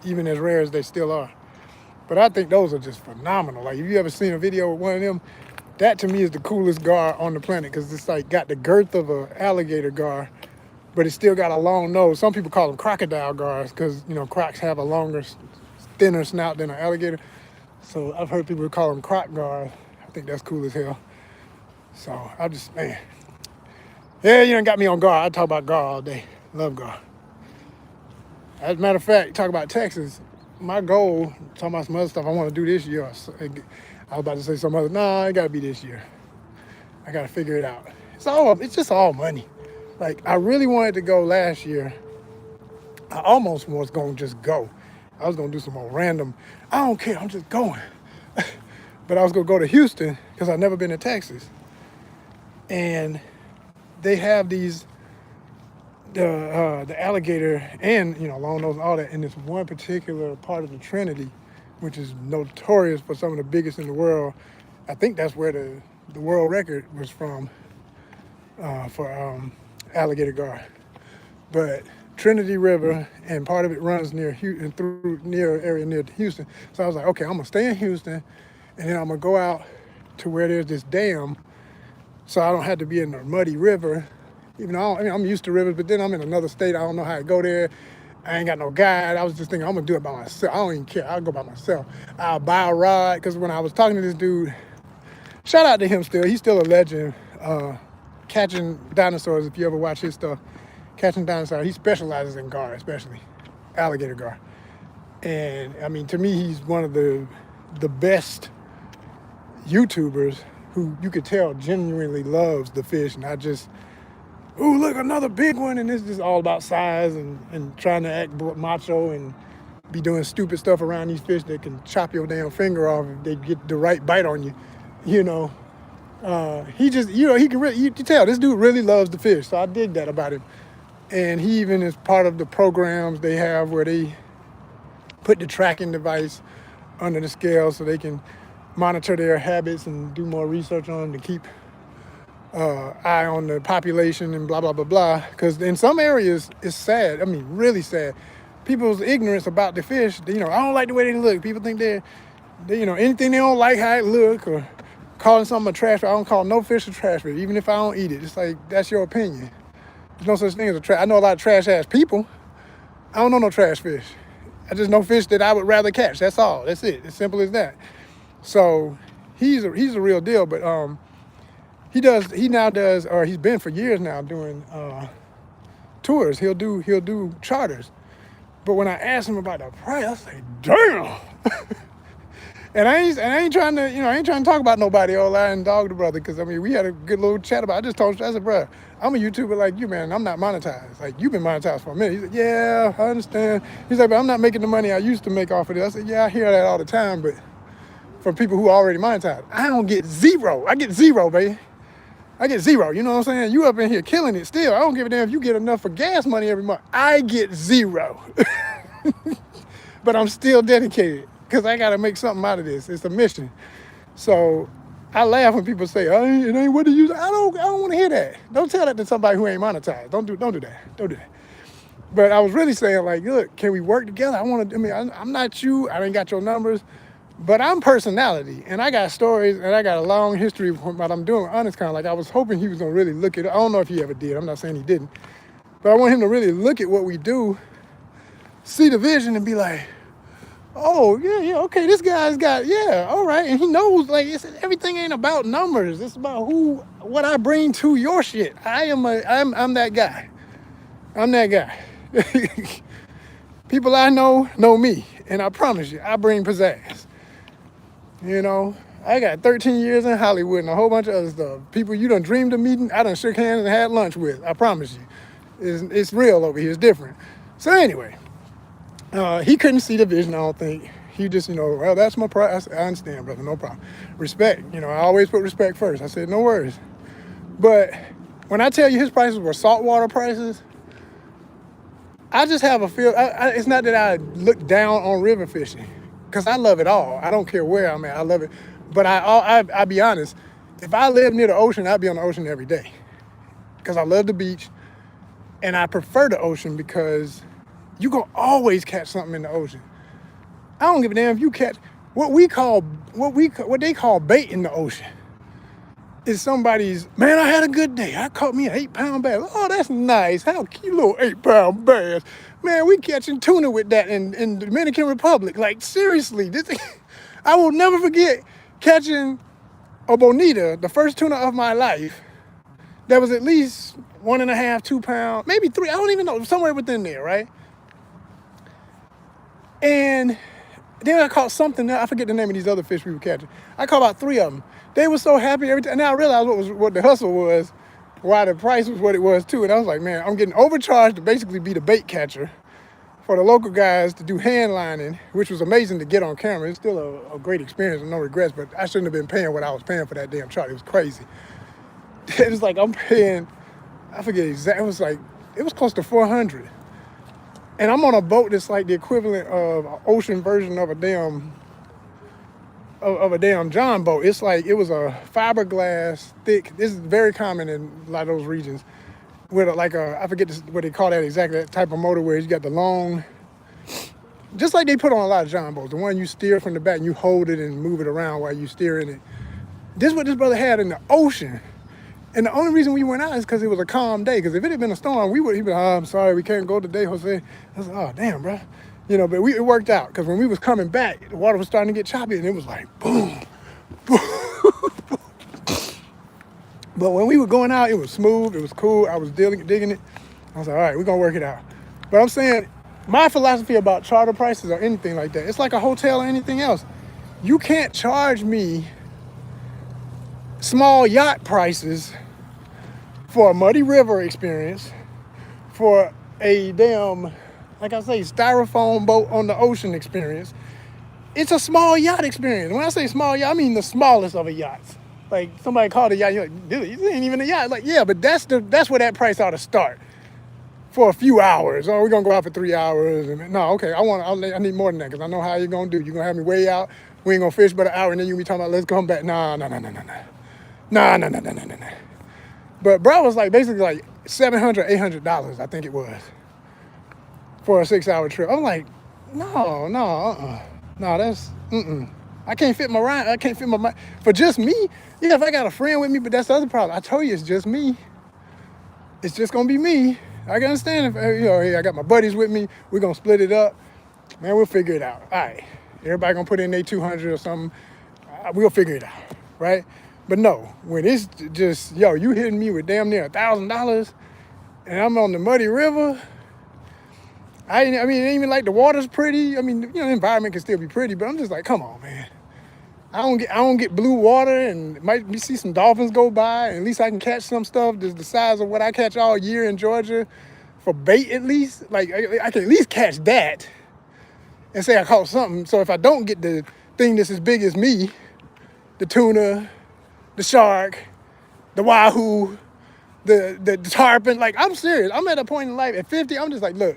even as rare as they still are. But I think those are just phenomenal. Like if you ever seen a video with one of them, that to me is the coolest gar on the planet because it's like got the girth of an alligator gar, but it's still got a long nose. Some people call them crocodile gars because, you know, crocs have a longer, thinner snout than an alligator. So I've heard people call them croc gars. I think that's cool as hell. So I just, man. Yeah, you done got me on gar. I talk about gar all day. Love gar. As a matter of fact, talk about Texas. My goal, talking about some other stuff I want to do this year. I was about to say some other, nah, it got to be this year. I got to figure it out. It's just all money. Like, I really wanted to go last year. I almost was going to just go. I was going to do some more random, I don't care, I'm just going. But I was going to go to Houston because I've never been to Texas. And they have these, the alligator and, you know, long nose and all that in this one particular part of the Trinity, which is notorious for some of the biggest in the world. I think that's where the world record was from for alligator gar. But Trinity River, and part of it runs near area near Houston. So I was like, okay, I'm gonna stay in Houston, and then I'm gonna go out to where there's this dam, so I don't have to be in the muddy river. Even though I'm used to rivers, but then I'm in another state. I don't know how to go there. I ain't got no guide. I was just thinking I'm gonna do it by myself. I don't even care. I'll go by myself. I'll buy a rod because when I was talking to this dude, shout out to him still. He's still a legend. Catching dinosaurs. If you ever watch his stuff. Catching dinosaurs, he specializes in gar, especially alligator gar. And I mean, to me, he's one of the best YouTubers who you could tell genuinely loves the fish, not just, ooh, look, another big one. And it's just all about size and trying to act macho and be doing stupid stuff around these fish that can chop your damn finger off if they get the right bite on you, you know. He just, you know, he can really, you can tell this dude really loves the fish. So I dig that about him. And he even is part of the programs they have where they put the tracking device under the scale so they can monitor their habits and do more research on them to keep eye on the population and blah, blah, blah, blah. Because in some areas, it's sad. I mean, really sad. People's ignorance about the fish, you know, I don't like the way they look. People think they you know, anything they don't like how it look or calling something a trash fish. I don't call no fish a trash fish, even if I don't eat it. It's like, that's your opinion. There's no such thing as a trash. I know a lot of trash ass people. I don't know no trash fish. I just know fish that I would rather catch. That's all. That's it. As simple as that. So he's a real deal. But he now does, or he's been for years now doing tours. He'll do charters. But when I asked him about the price, I was like, damn. And I ain't trying to, you know, I ain't trying to talk about nobody all that and dog the brother, because I mean we had a good little chat about it. I just told him, I said, bro, I'm a YouTuber like you, man. I'm not monetized. Like, you've been monetized for a minute. He said, yeah, I understand. He's like, but I'm not making the money I used to make off of this. I said, yeah, I hear that all the time, but from people who already monetized, I don't get zero. I get zero, baby. I get zero. You know what I'm saying? You up in here killing it still. I don't give a damn if you get enough for gas money every month. I get zero. But I'm still dedicated, because I got to make something out of this. It's a mission. So I laugh when people say, oh, it ain't what to use. I don't want to hear that. Don't tell that to somebody who ain't monetized. Don't do that. Don't do that. But I was really saying, like, look, can we work together? I'm not you. I ain't got your numbers. But I'm personality, and I got stories, and I got a long history of what I'm doing with ONYXCON. Like, I was hoping he was going to really look at it. I don't know if he ever did. I'm not saying he didn't. But I want him to really look at what we do, see the vision, and be like, oh, yeah, okay, this guy's got, yeah, all right. And he knows, like, everything ain't about numbers. It's about what I bring to your shit. I'm that guy. I'm that guy. People I know me, and I promise you, I bring pizzazz. You know, I got 13 years in Hollywood and a whole bunch of other stuff. People you done dreamed of meeting, I done shook hands and had lunch with. I promise you. It's real over here. It's different. So anyway, he couldn't see the vision, I don't think. He just, well, that's my price. I understand, brother. No problem. Respect. I always put respect first. I said, no worries. But when I tell you his prices were saltwater prices, I just have a feel. It's not that I look down on river fishing, because I love it all. I don't care where I'm at. I love it. But I'll be honest. If I lived near the ocean, I'd be on the ocean every day, because I love the beach, and I prefer the ocean because you gonna always catch something in the ocean. I don't give a damn if you catch what they call bait in the ocean. Is somebody's, man, I had a good day. I caught me an 8-pound bass. Oh, that's nice. How cute, little 8-pound bass. Man, we catching tuna with that in the Dominican Republic. Like, seriously, I will never forget catching a bonita, the first tuna of my life. That was at least 1.5, 2 pounds, maybe 3. I don't even know, somewhere within there, right? And then I caught something. I forget the name of these other fish we were catching. I caught about 3 of them. They were so happy every time. And now I realized what the hustle was, why the price was what it was too. And I was like, man, I'm getting overcharged to basically be the bait catcher for the local guys to do hand lining, which was amazing to get on camera. It's still a great experience and no regrets, but I shouldn't have been paying what I was paying for that damn chart. It was crazy. It was like I'm paying, I forget exactly, it was close to $400. And I'm on a boat that's like the equivalent of an ocean version of a damn John boat. It's like, it was a fiberglass thick. This is very common in a lot of those regions. With I forget what they call that exactly, that type of motor where you got the long, just like they put on a lot of John boats, the one you steer from the back and you hold it and move it around while you steer in it. This is what this brother had in the ocean. And the only reason we went out is because it was a calm day. Because if it had been a storm, he'd be like, oh, I'm sorry, we can't go today, Jose. I was like, oh, damn, bro. But it worked out. Because when we was coming back, the water was starting to get choppy, and it was like, boom, boom. But when we were going out, it was smooth, it was cool. I was digging it. I was like, all right, we're going to work it out. But I'm saying, my philosophy about charter prices or anything like that, it's like a hotel or anything else. You can't charge me small yacht prices for a muddy river experience, for a damn, like I say, styrofoam boat on the ocean experience. It's a small yacht experience. When I say small yacht, I mean the smallest of a yachts. Like, somebody called a yacht, you're like, dude, this ain't even a yacht. Like, yeah, but that's where that price ought to start. For a few hours. Oh, we're gonna go out for 3 hours. No, okay, I need more than that, because I know how you're gonna do. You're gonna have me way out. We ain't gonna fish but an hour, and then you be talking about, let's come back. No. But bro was like basically like $700, $800, I think it was, for a 6-hour trip. I'm like, no, that's I can't fit my ride. I can't fit my mind for just me. Yeah, if I got a friend with me, but that's the other problem. I told you, it's just me. It's just gonna be me. I can understand if hey, I got my buddies with me. We're gonna split it up. Man, we'll figure it out. All right, everybody gonna put in their 200 or something. We'll figure it out, right? But no, when it's just, you hitting me with damn near $1,000 and I'm on the muddy river. I mean, it ain't even like the water's pretty. I mean, the environment can still be pretty, but I'm just like, come on, man. I don't get blue water, and might see some dolphins go by, and at least I can catch some stuff that's the size of what I catch all year in Georgia for bait at least. Like, I can at least catch that and say I caught something. So if I don't get the thing that's as big as me, the tuna, the shark, the wahoo, the tarpon, like, I'm serious. I'm at a point in life at 50, I'm just like, look,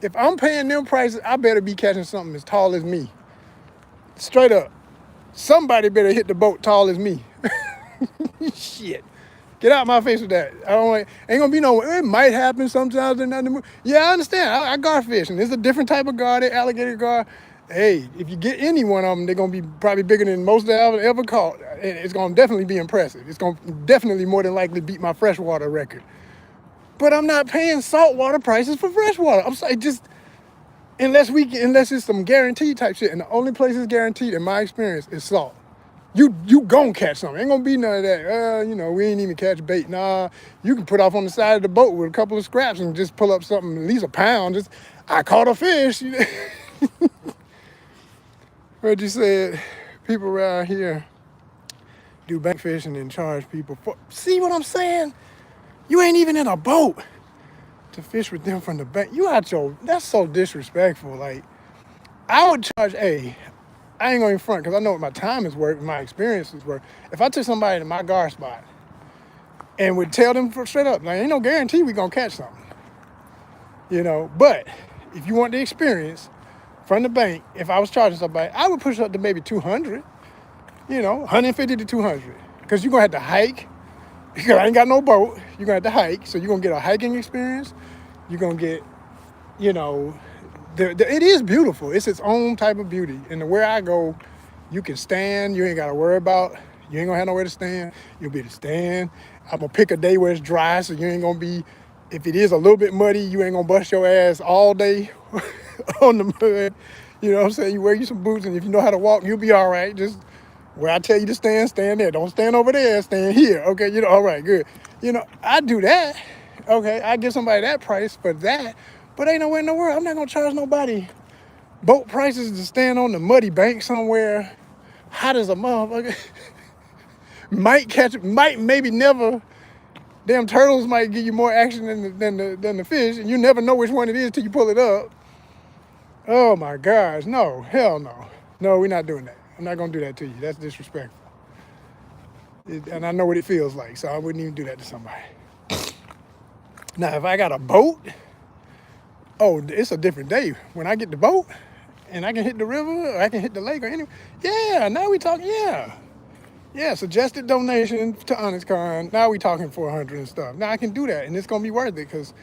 if I'm paying them prices, I better be catching something as tall as me. Straight up. Somebody better hit the boat tall as me. Shit. Get out my face with that. I don't want, ain't gonna be no, it might happen sometimes. Yeah, I understand. I gar fish, and it's a different type of gar, they alligator gar. Hey, if you get any one of them, they're gonna be probably bigger than most that I've ever caught. And it's gonna definitely be impressive. It's gonna definitely more than likely beat my freshwater record. But I'm not paying saltwater prices for freshwater. I'm sorry, just unless it's some guaranteed type shit. And the only place it's guaranteed, in my experience, is salt. You gon' catch something. Ain't gonna be none of that. We ain't even catch bait. Nah, you can put off on the side of the boat with a couple of scraps and just pull up something, at least a pound. Just, I caught a fish. Heard you said people around here do bank fishing and charge people for. See what I'm saying? You ain't even in a boat to fish with them from the bank. That's so disrespectful. Like, I would charge, I ain't going to front because I know what my time is worth, my experience is worth. If I took somebody to my gar spot and would tell them straight up, like, ain't no guarantee we going to catch something. But if you want the experience from the bank, if I was charging somebody, I would push it up to maybe 200, 150 to 200. Because you're going to have to hike. Because I ain't got no boat. You're going to have to hike. So you're going to get a hiking experience. You're going to get, it is beautiful. It's its own type of beauty. And where I go, you can stand. You ain't got to worry about, you ain't going to have nowhere to stand. You'll be able to stand. I'm going to pick a day where it's dry, so you ain't going to be, if it is a little bit muddy, you ain't going to bust your ass all day on the mud. You know what I'm saying? You wear you some boots, and if you know how to walk, you'll be all right. Just where I tell you to stand there. Don't stand over there, stand here. Okay, all right, good. I do that. Okay, I give somebody that price for that. But ain't nowhere in the world. I'm not gonna charge nobody boat prices to stand on the muddy bank somewhere, hot as a motherfucker. Maybe never. Damn turtles might give you more action than the fish, and you never know which one it is till you pull it up. Oh my gosh, no, hell no. No, we're not doing that. I'm not gonna do that to you. That's disrespectful. And I know what it feels like, so I wouldn't even do that to somebody. Now, if I got a boat, it's a different day. When I get the boat and I can hit the river or I can hit the lake or anywhere, yeah, now we talking, yeah. Yeah, suggested donation to ONYXCON. Now we talking 400 and stuff. Now I can do that, and it's going to be worth it because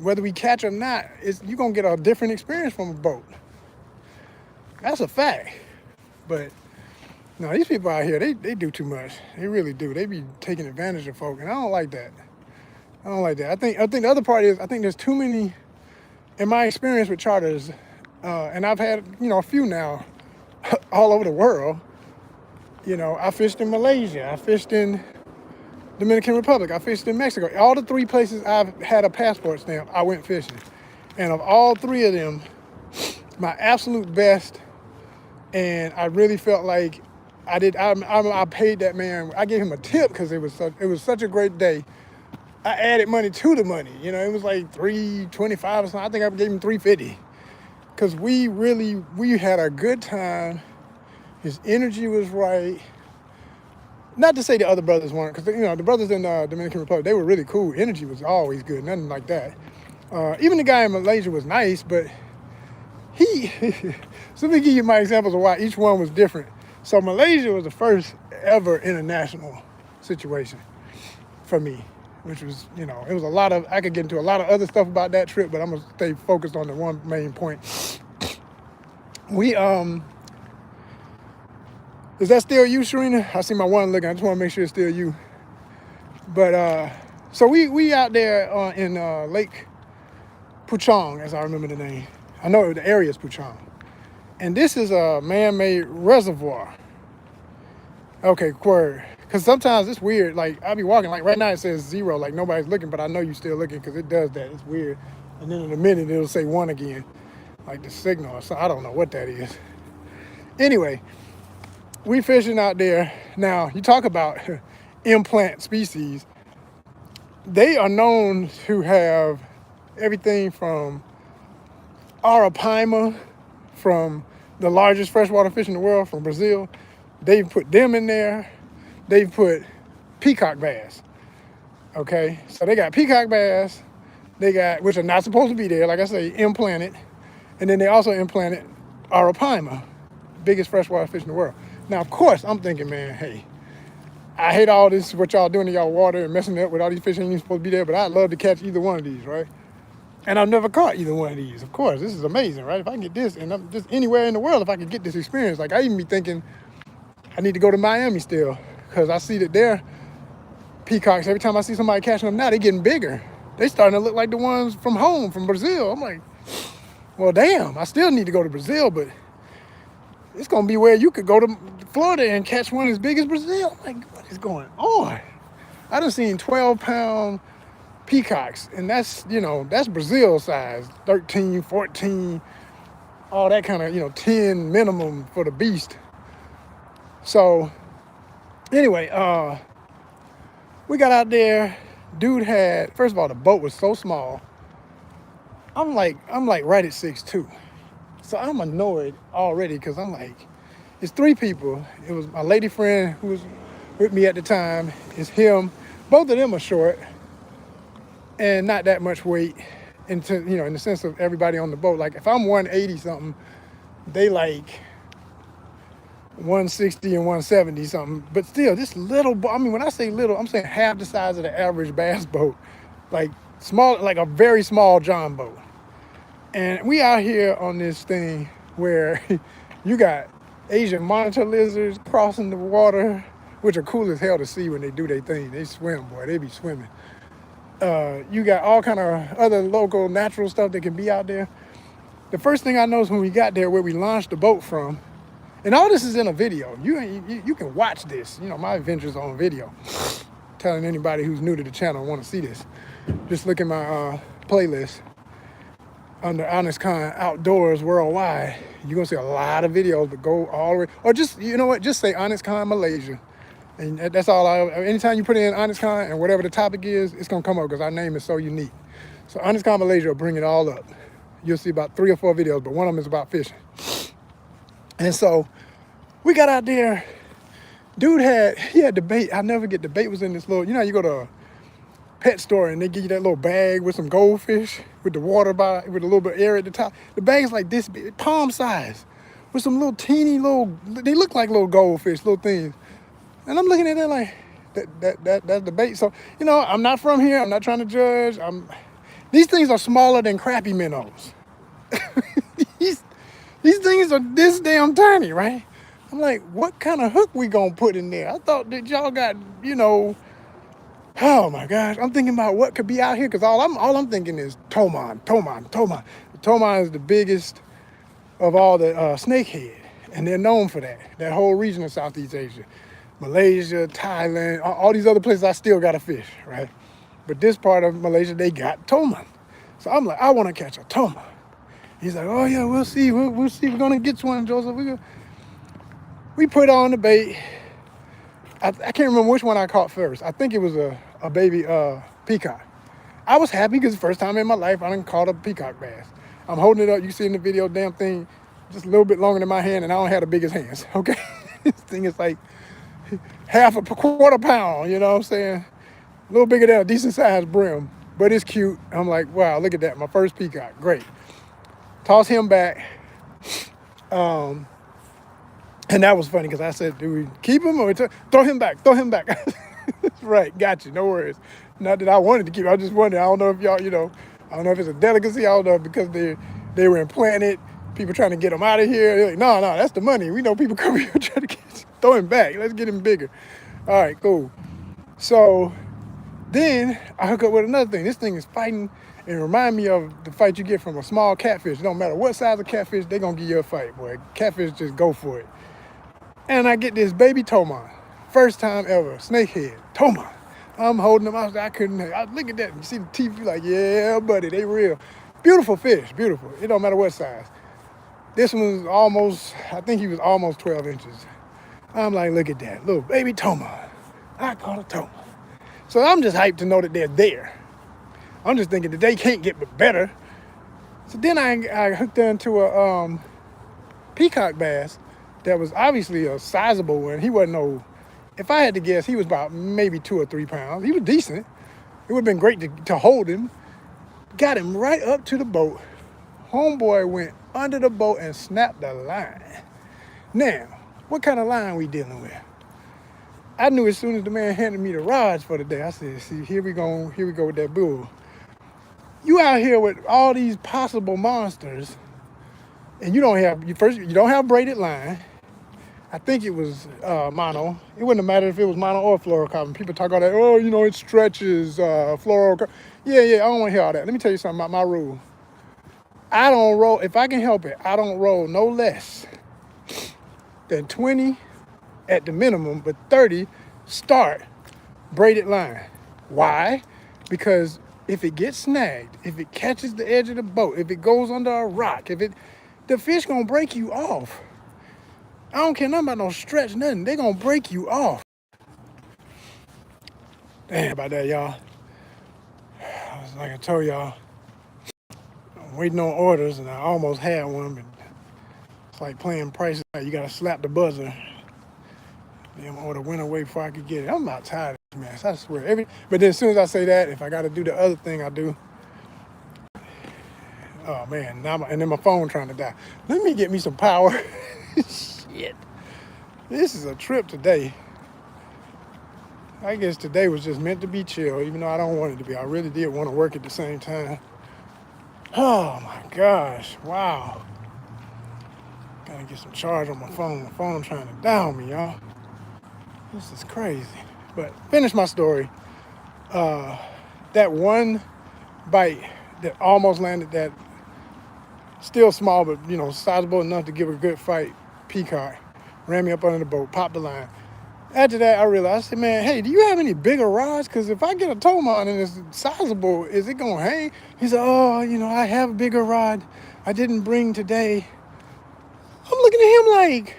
whether we catch or not, you're going to get a different experience from a boat. That's a fact. But, no, these people out here, they do too much. They really do. They be taking advantage of folk, and I don't like that. I think the other part is, I think there's too many, in my experience with charters, and I've had, a few now all over the world. I fished in Malaysia. I fished in Dominican Republic. I fished in Mexico. All the 3 places I've had a passport stamp, I went fishing. And of all 3 of them, my absolute best, and I really felt like I paid that man. I gave him a tip because it was such a great day. I added money to the money. It was like $3.25 or something. I think I gave him $3.50 because we had a good time. His energy was right. Not to say the other brothers weren't, because the brothers in the Dominican Republic, they were really cool. Energy was always good, nothing like that. Even the guy in Malaysia was nice, but so let me give you my examples of why each one was different. So Malaysia was the first ever international situation for me, which was, it was I could get into a lot of other stuff about that trip, but I'm gonna stay focused on the one main point. Is that still you, Sharina? I see my one looking. I just want to make sure it's still you. But so we out there in Lake Puchong, as I remember the name. I know the area is Puchong, and this is a man-made reservoir. Okay, word. Because sometimes it's weird. Like I'll be walking. Like right now it says 0. Like nobody's looking, but I know you're still looking because it does that. It's weird. And then in a minute it'll say 1 again, like the signal or something. I don't know what that is. Anyway. We fishing out there. Now, you talk about implant species. They are known to have everything from arapaima, from the largest freshwater fish in the world, from Brazil. They've put them in there. They've put peacock bass. Okay, so they got peacock bass. They got, which are not supposed to be there, like I say, implanted. And then they also implanted arapaima, biggest freshwater fish in the world. Now, of course, I'm thinking, man, hey, I hate all this, what y'all doing in y'all water and messing up with all these fish ain't even supposed to be there, but I'd love to catch either one of these, right? And I've never caught either one of these. Of course, this is amazing, right? If I can get this, and I'm just anywhere in the world, if I could get this experience, like I even be thinking I need to go to Miami still, because I see that their peacocks, every time I see somebody catching them now, they're getting bigger. They starting to look like the ones from home, from Brazil. I'm like, well, damn, I still need to go to Brazil, but it's gonna be where you could go to Florida and catch one as big as Brazil. I'm like, what is going on? I done seen 12-pound peacocks, and that's, you know, that's Brazil size, 13, 14, all that kind of, you know, 10 minimum for the beast. So anyway, we got out there. Dude had, first of all, the boat was so small. I'm like right at 6'2". So I'm annoyed already because I'm like, it's three people. It was my lady friend who was with me at the time. It's him. Both of them are short and not that much weight into, you know, in the sense of everybody on the boat. Like if I'm 180 something, they like 160 and 170 something. But still, this little boat, I mean, when I say little, I'm saying half the size of the average bass boat. Like small, like a very small John boat. And we out here on this thing where you got Asian monitor lizards crossing the water, which are cool as hell to see when they do their thing. They swim, boy, they be swimming. You got all kind of other local natural stuff that can be out there. The first thing I noticed when we got there, where we launched the boat from, and all this is in a video. You can watch this. You know, my adventures on video. Telling anybody who's new to the channel want to see this, just look at my playlist under ONYXCON Outdoors Worldwide. You're gonna see a lot of videos that go all the way, or just, you know what, just say ONYXCON Malaysia. And that's all anytime you put in ONYXCON and whatever the topic is, it's gonna come up because our name is so unique. So ONYXCON Malaysia will bring it all up. You'll see about 3 or 4 videos, but one of them is about fishing. And so we got out there. Dude had the bait. I never get the bait was in this little, you know, you go to a pet store and they give you that little bag with some goldfish with the water with a little bit of air at the top. The bag's like this big, palm size, with some little teeny little, they look like little goldfish, little things. And I'm looking at that like, that's the bait. So, you know, I'm not from here. I'm not trying to judge. These things are smaller than crappie minnows. These things are this damn tiny, right? I'm like, what kind of hook we gonna put in there? I thought that y'all got, you know, oh my gosh. I'm thinking about what could be out here, because all I'm thinking is Tomon. Tomon is the biggest of all the snakehead, and they're known for that whole region of Southeast Asia. Malaysia, Thailand, all these other places I still gotta fish, right? But this part of Malaysia, they got Tomon. So I'm like, I wanna catch a Tomon. He's like, oh yeah, we'll see. We'll see. We're gonna get one, Joseph. We put on the bait. I can't remember which one I caught first. I think it was a baby peacock. I was happy because the first time in my life I done caught a peacock bass. I'm holding it up. You see in the video, damn thing, just a little bit longer than my hand, and I don't have the biggest hands, okay? This thing is like half a quarter pound, you know what I'm saying? A little bigger than a decent sized brim, but it's cute. I'm like, wow, look at that. My first peacock, great. Toss him back. And that was funny because I said, do we keep him or throw him back? Throw him back. Right, got you, no worries. Not that I wanted to keep him, I just wondered. I don't know if y'all, you know, I don't know if it's a delicacy. I don't know if because they were implanted, people trying to get them out of here. They're like, no, that's the money. We know people come here trying to throw him back. Let's get him bigger. All right, cool. So then I hook up with another thing. This thing is fighting. It reminds me of the fight you get from a small catfish. It don't matter what size of catfish, they're going to give you a fight, boy. Catfish, just go for it. And I get this baby Tomon. First time ever, snakehead, Tomon. I'm holding him. I look at that. You see the teeth, you're like, yeah, buddy, they real. Beautiful fish, beautiful. It don't matter what size. This one was almost, I think he was almost 12 inches. I'm like, look at that, little baby Tomon. I caught a Tomon. So I'm just hyped to know that they're there. I'm just thinking that they can't get better. So then I hooked into a peacock bass that was obviously a sizable one. He wasn't no, if I had to guess, he was about maybe 2 or 3 pounds. He was decent. It would have been great to hold him. Got him right up to the boat. Homeboy went under the boat and snapped the line. Now, what kind of line we dealing with? I knew as soon as the man handed me the rods for the day, I said, see, here we go with that bull. You out here with all these possible monsters, and you don't have braided line. I think it was mono. It wouldn't have mattered if it was mono or fluorocarbon. People talk all that, oh, you know, it stretches, fluorocarbon. Yeah, I don't want to hear all that. Let me tell you something about my rule. I don't roll, if I can help it, I don't roll no less than 20 at the minimum, but 30 start braided line. Why? Because if it gets snagged, if it catches the edge of the boat, if it goes under a rock, the fish gonna break you off. I don't care nothing about no stretch, nothing. They gonna break you off. Damn about that, y'all. Like I told y'all, I'm waiting on orders, and I almost had one, but it's like playing prices. You gotta slap the buzzer. Damn order went away before I could get it. I'm not tired of this mess, I swear. But then as soon as I say that, if I gotta do the other thing I do, oh man, and then my phone trying to die. Let me get me some power. Shit. This is a trip today. I guess today was just meant to be chill, even though I don't want it to be. I really did want to work at the same time. Oh my gosh, wow. Gotta get some charge on my phone. My phone trying to down me, y'all. This is crazy. But finish my story. That one bite that almost landed that still small, but you know, sizable enough to give a good fight peacock, ran me up under the boat, popped the line. After that, I realized, I said, man, hey, do you have any bigger rods? Because if I get a tomahawk and it's sizable, is it going to hang? He said, oh, you know, I have a bigger rod I didn't bring today. I'm looking at him like,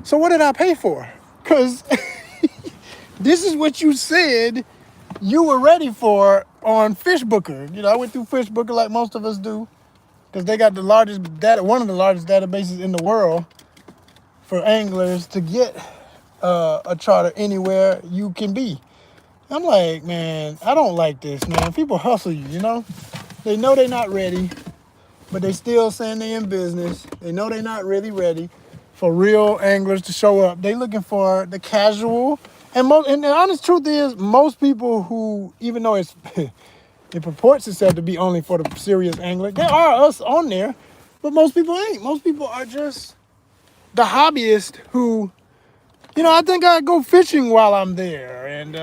so what did I pay for? Because this is what you said you were ready for on FishBooker. You know, I went through FishBooker like most of us do, because they got the largest one of the largest databases in the world for anglers to get a charter anywhere you can be. I'm like, man, I don't like this, man. People hustle you, you know? They know they're not ready, but they still saying they in business. They know they're not really ready for real anglers to show up. They looking for the casual. And the honest truth is, most people who, even though it purports itself to be only for the serious angler, there are us on there, but most people ain't. Most people are just the hobbyist who, you know, I think I go fishing while I'm there, and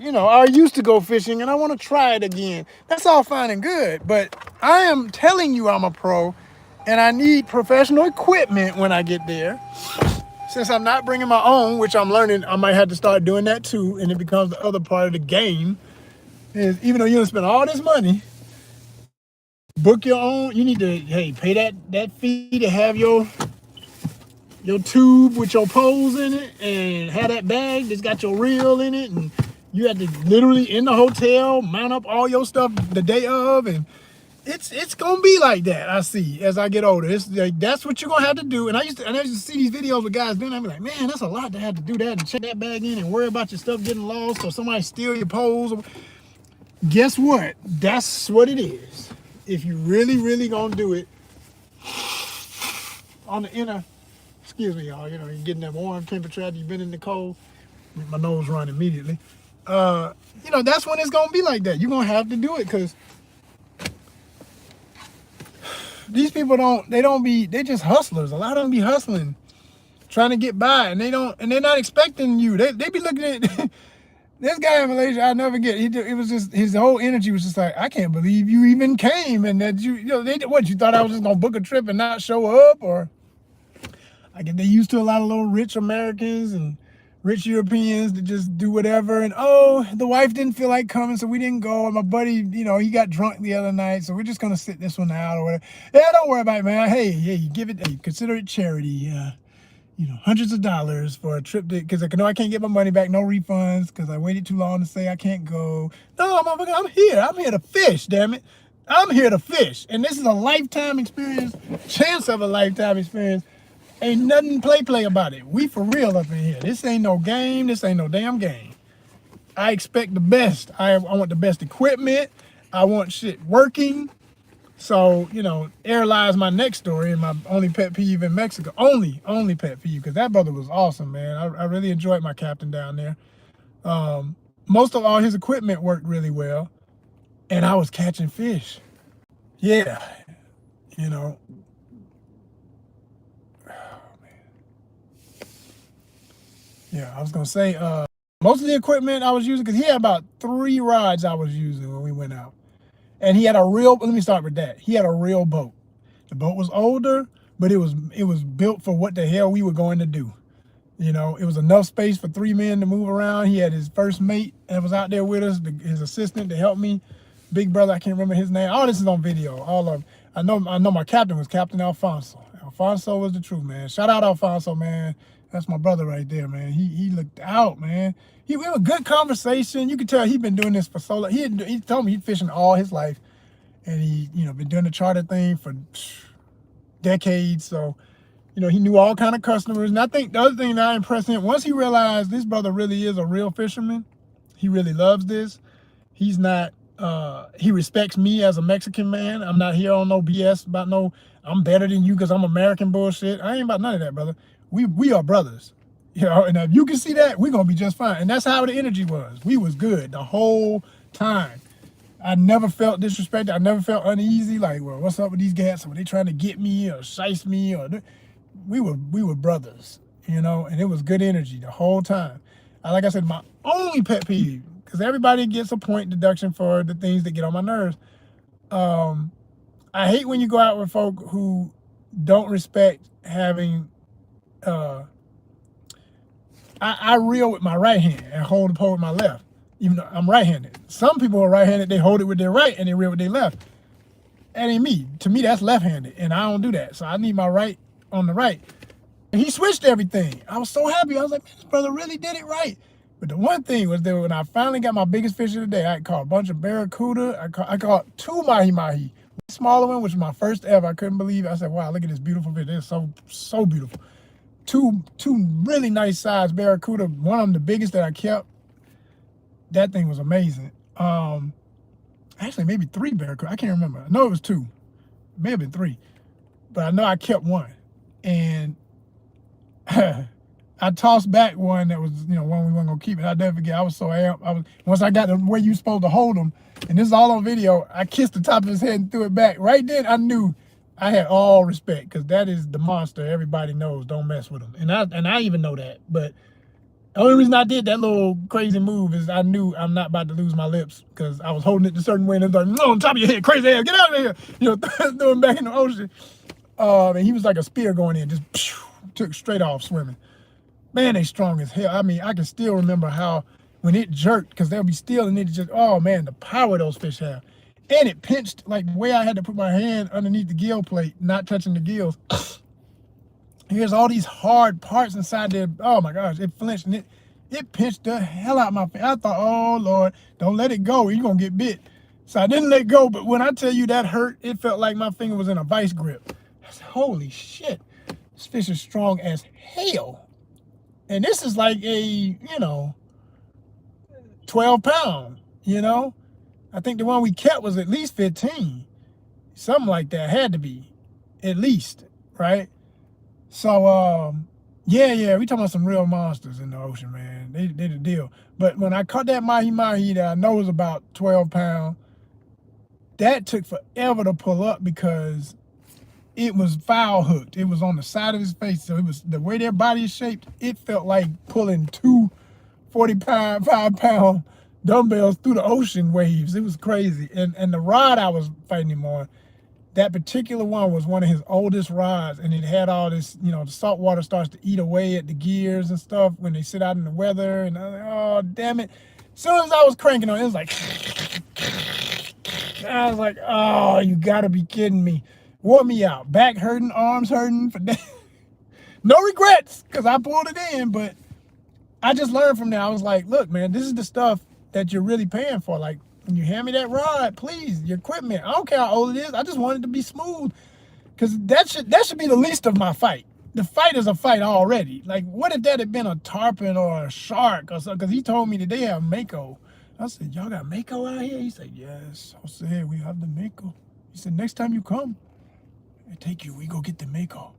you know, I used to go fishing and I want to try it again. That's all fine and good, but I am telling you I'm a pro and I need professional equipment when I get there. Since I'm not bringing my own, which I'm learning, I might have to start doing that too, and it becomes the other part of the game, is even though you don't spend all this money, book your own, you need to, hey, pay that fee to have your tube with your poles in it, and have that bag that's got your reel in it, and you have to literally in the hotel mount up all your stuff the day of, and it's gonna be like that. I see as I get older. It's like that's what you're gonna have to do. And I used to see these videos with guys doing that. I'm like, man, that's a lot to have to do that and check that bag in and worry about your stuff getting lost or somebody steal your poles. Guess what? That's what it is. If you really gonna do it on the inner. Excuse me, y'all. You know, you're getting that warm temperature after you've been in the cold. Make my nose run immediately. You know, that's when it's gonna be like that. You're gonna have to do it because these people they're just hustlers. A lot of them be hustling, trying to get by, and they're not expecting you. They be looking at this guy in Malaysia. I'll never forget. It was just his whole energy was just like, I can't believe you even came, and that you know you thought I was just gonna book a trip and not show up, or I guess they used to a lot of little rich Americans and rich Europeans to just do whatever. And oh, the wife didn't feel like coming, so we didn't go. And my buddy, you know, he got drunk the other night, so we're just gonna sit this one out or whatever. Yeah, don't worry about it, man. Hey, consider it charity. You know, hundreds of dollars for a trip because I know I can't get my money back, no refunds because I waited too long to say I can't go. No, motherfucker, I'm here. I'm here to fish, damn it. I'm here to fish, and this is a lifetime experience, chance of a lifetime experience. Ain't nothing play about it. We for real up in here. This ain't no game. This ain't no damn game. I expect the best. I want the best equipment. I want shit working. So, you know, there lies my next story and my only pet peeve in Mexico. Only pet peeve, because that brother was awesome, man. I really enjoyed my captain down there. Most of all his equipment worked really well, and I was catching fish. Yeah, you know. Yeah, I was gonna say, most of the equipment I was using, because he had about 3 rods I was using when we went out. And he had a real, let me start with that. He had a real boat. The boat was older, but it was built for what the hell we were going to do. You know, it was enough space for 3 men to move around. He had his first mate that was out there with us, his assistant to help me. Big brother, I can't remember his name. All this is on video. All of I know my captain was Captain Alfonso. Alfonso was the truth, man. Shout out Alfonso, man. That's my brother right there, man. He looked out, man. We had a good conversation. You could tell he'd been doing this for so long. He told me he's fishing all his life, and he been doing the charter thing for decades. So, he knew all kind of customers. And I think the other thing that I impressed him, once he realized this brother really is a real fisherman, he really loves this. He's not, he respects me as a Mexican man. I'm not here on no BS about no, I'm better than you because I'm American bullshit. I ain't about none of that, brother. We are brothers. And if you can see that, we're going to be just fine. And that's how the energy was. We was good the whole time. I never felt disrespected. I never felt uneasy. Like, well, what's up with these guys? Were they trying to get me or shice me? We were brothers, and it was good energy the whole time. Like I said, my only pet peeve, because everybody gets a point deduction for the things that get on my nerves. I hate when you go out with folk who don't respect having, I reel with my right hand and hold the pole with my left, even though I'm right-handed. Some people are right-handed, they hold it with their right and they reel with their left. That ain't me. To me, that's left-handed, and I don't do that. So I need my right on the right. And he switched everything. I was so happy. I was like, man, this brother really did it right. But the one thing was that when I finally got my biggest fish of the day, I caught a bunch of barracuda. I caught 2 mahi-mahi. One smaller one, which was my first ever. I couldn't believe it. I said, wow, look at this beautiful fish. They're so beautiful. Two really nice sized barracuda. One of them the biggest that I kept. That thing was amazing. Actually maybe 3 barracuda. I can't remember. I know it was 2. It may have been 3. But I know I kept one. And I tossed back one that was, one we weren't gonna keep. And I'll never forget, I was so amped. Once I got the way you supposed to hold them, and this is all on video, I kissed the top of his head and threw it back. Right then I knew I had all respect, because that is the monster everybody knows. Don't mess with him. And I even know that. But the only reason I did that little crazy move is I knew I'm not about to lose my lips, because I was holding it a certain way and it was like, no, on top of your head, crazy ass, get out of here. Threw him back in the ocean. And he was like a spear going in, just took straight off swimming. Man, they strong as hell. I mean, I can still remember how when it jerked, because they'll be still and it just, oh man, the power those fish have. And it pinched, like the way I had to put my hand underneath the gill plate, not touching the gills. Here's all these hard parts inside there. Oh my gosh, it flinched and it pinched the hell out of my finger. I thought, oh Lord, don't let it go. You're going to get bit. So I didn't let go, but when I tell you that hurt, it felt like my finger was in a vice grip. I said, holy shit, this fish is strong as hell. And this is like a, 12 pound, I think the one we kept was at least 15. Something like that, had to be, at least, right? So, yeah, we talking about some real monsters in the ocean, man. They the deal. But when I caught that mahi-mahi that I know was about 12 pounds, that took forever to pull up because it was foul hooked. It was on the side of his face. So it was, the way their body is shaped, it felt like pulling 2 5-pound dumbbells through the ocean waves. It was crazy. And the rod I was fighting him on, that particular one was one of his oldest rods, and it had all this, the salt water starts to eat away at the gears and stuff when they sit out in the weather, and I was like, oh, damn it. As soon as I was cranking on it, was like, I was like, oh, you gotta be kidding me. Wore me out. Back hurting, arms hurting. No regrets, because I pulled it in, but I just learned from there. I was like, look, man, this is the stuff that you're really paying for. Like, when you hand me that rod, please, your equipment, I don't care how old it is. I just want it to be smooth, because that should be the least of my fight. The fight is a fight already. Like, what if that had been a tarpon or a shark or something? Because he told me that they have mako. I said, y'all got mako out here? He said, yes. I said, we have the mako. He said, next time you come, I take you, we go get the Mako.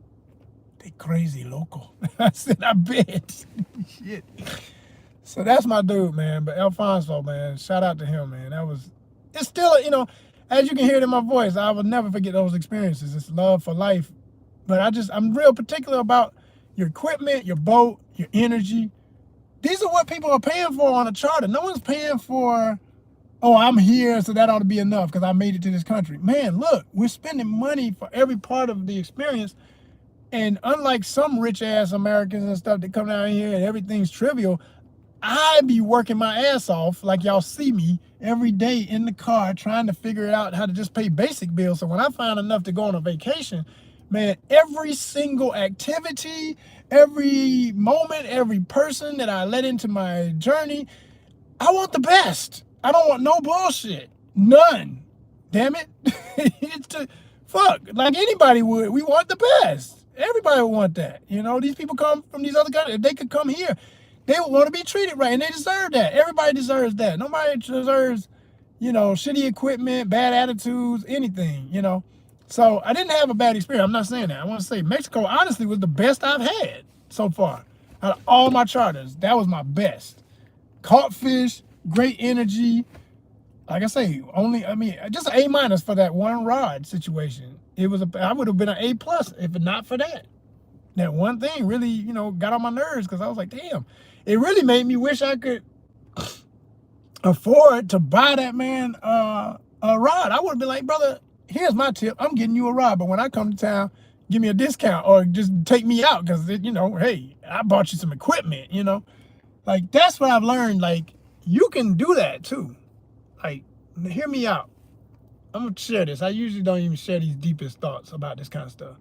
They crazy local. I said, I bet. Shit. So that's my dude, man. But Alfonso, man, shout out to him, man. It's still, you know, as you can hear it in my voice, I will never forget those experiences. It's love for life. But I'm real particular about your equipment, your boat, your energy. These are what people are paying for on a charter. No one's paying for, oh, I'm here, so that ought to be enough because I made it to this country. Man, look, we're spending money for every part of the experience. And unlike some rich-ass Americans and stuff that come down here and everything's trivial, I be working my ass off, like y'all see me, every day in the car trying to figure out how to just pay basic bills. So when I find enough to go on a vacation, man, every single activity, every moment, every person that I let into my journey, I want the best. I don't want no bullshit. None. Damn it. Fuck, like anybody would. We want the best. Everybody would want that. You know, these people come from these other countries. If they could come here, they would want to be treated right, and they deserve that. Everybody deserves that. Nobody deserves, you know, shitty equipment, bad attitudes, anything, you know. So I didn't have a bad experience. I'm not saying that. I want to say Mexico, honestly, was the best I've had so far. Out of all my charters, that was my best. Caught fish, great energy. Like I say, just an A- for that one rod situation. I would have been an A+ if not for that. That one thing really, you know, got on my nerves because I was like, damn. It really made me wish I could afford to buy that man a rod. I would have been like, brother, here's my tip. I'm getting you a rod, but when I come to town, give me a discount or just take me out because, you know, hey, I bought you some equipment, you know. Like, that's what I've learned. Like, you can do that too. Like, hear me out. I'm going to share this. I usually don't even share these deepest thoughts about this kind of stuff.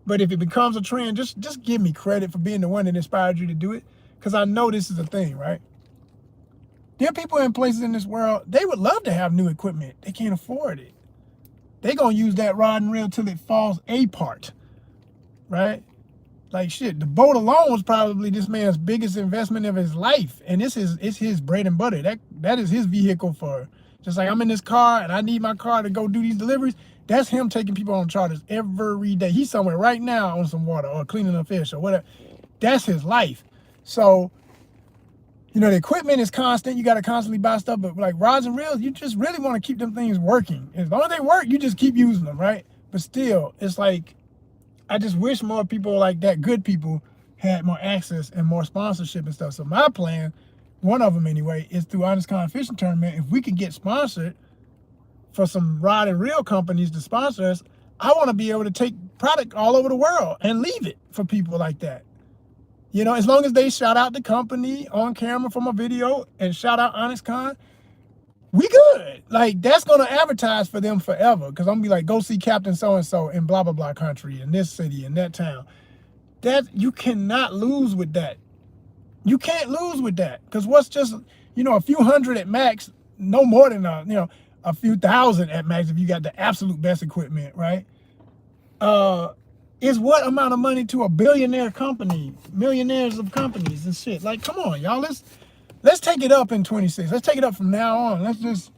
But if it becomes a trend, just give me credit for being the one that inspired you to do it. Because I know this is a thing, right? There are people in places in this world, they would love to have new equipment. They can't afford it. They're going to use that rod and reel till it falls apart, right? Like, shit, the boat alone was probably this man's biggest investment of his life. And it's his bread and butter. That is his vehicle for, just like I'm in this car and I need my car to go do these deliveries. That's him taking people on charters every day. He's somewhere right now on some water or cleaning a fish or whatever. That's his life. So, you know, the equipment is constant. You got to constantly buy stuff. But like rods and reels, you just really want to keep them things working. As long as they work, you just keep using them, right? But still, it's like, I just wish more people like that, good people, had more access and more sponsorship and stuff. So my plan, one of them anyway, is through ONYXCON Fishing Tournament. If we can get sponsored for some rod and reel companies to sponsor us, I want to be able to take product all over the world and leave it for people like that. You know, as long as they shout out the company on camera from a video and shout out ONYXCON, we good. Like, that's going to advertise for them forever. Because I'm going to be like, go see Captain so-and-so in blah, blah, blah country, in this city, in that town. That, you cannot lose with that. You can't lose with that. Because what's just, you know, a few hundred at max, no more than, a few thousand at max if you got the absolute best equipment, right? Is what amount of money to a billionaire company, millionaires of companies and shit. Like, come on, y'all. Let's take it up in 26. Let's take it up from now on.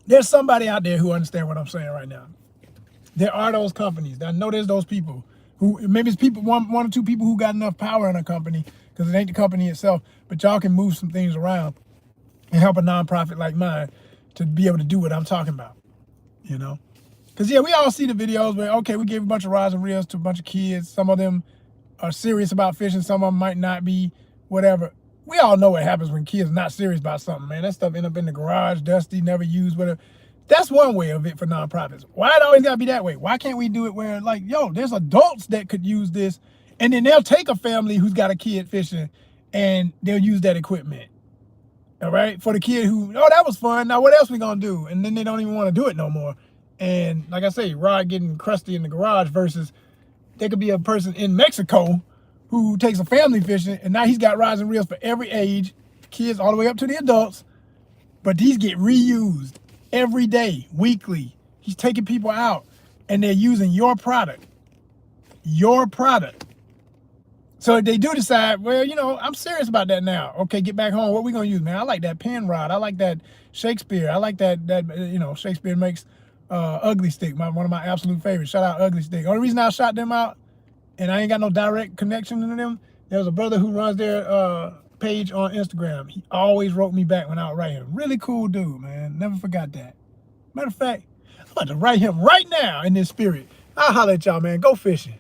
There's somebody out there who understands what I'm saying right now. There are those companies. I know there's those people who, maybe it's people, one or two people who got enough power in a company because it ain't the company itself, but y'all can move some things around and help a nonprofit like mine to be able to do what I'm talking about, you know? Because, yeah, we all see the videos where, okay, we gave a bunch of rods and reels to a bunch of kids. Some of them are serious about fishing. Some of them might not be, whatever. We all know what happens when kids are not serious about something, man. That stuff end up in the garage, dusty, never used, whatever. That's one way of it for nonprofits. Why it always got to be that way? Why can't we do it where, like, yo, there's adults that could use this, and then they'll take a family who's got a kid fishing, and they'll use that equipment, all right? For the kid who, oh, that was fun. Now, what else we going to do? And then they don't even want to do it no more. And like I say, rod getting crusty in the garage versus there could be a person in Mexico who takes a family fishing and now he's got rods and reels for every age, kids all the way up to the adults, but these get reused every day, weekly. He's taking people out and they're using your product. So if they do decide, well, you know, I'm serious about that now. Okay, get back home. What we gonna use, man? I like that pen rod. I like that Shakespeare. I like that you know, Shakespeare makes Ugly Stick, one of my absolute favorites. Shout out Ugly Stick. Only reason I shot them out, and I ain't got no direct connection to them. There was a brother who runs their page on Instagram. He always wrote me back when I would write him. Really cool dude, man. Never forgot that. Matter of fact, I'm about to write him right now in this spirit. I'll holler at y'all, man. Go fishing.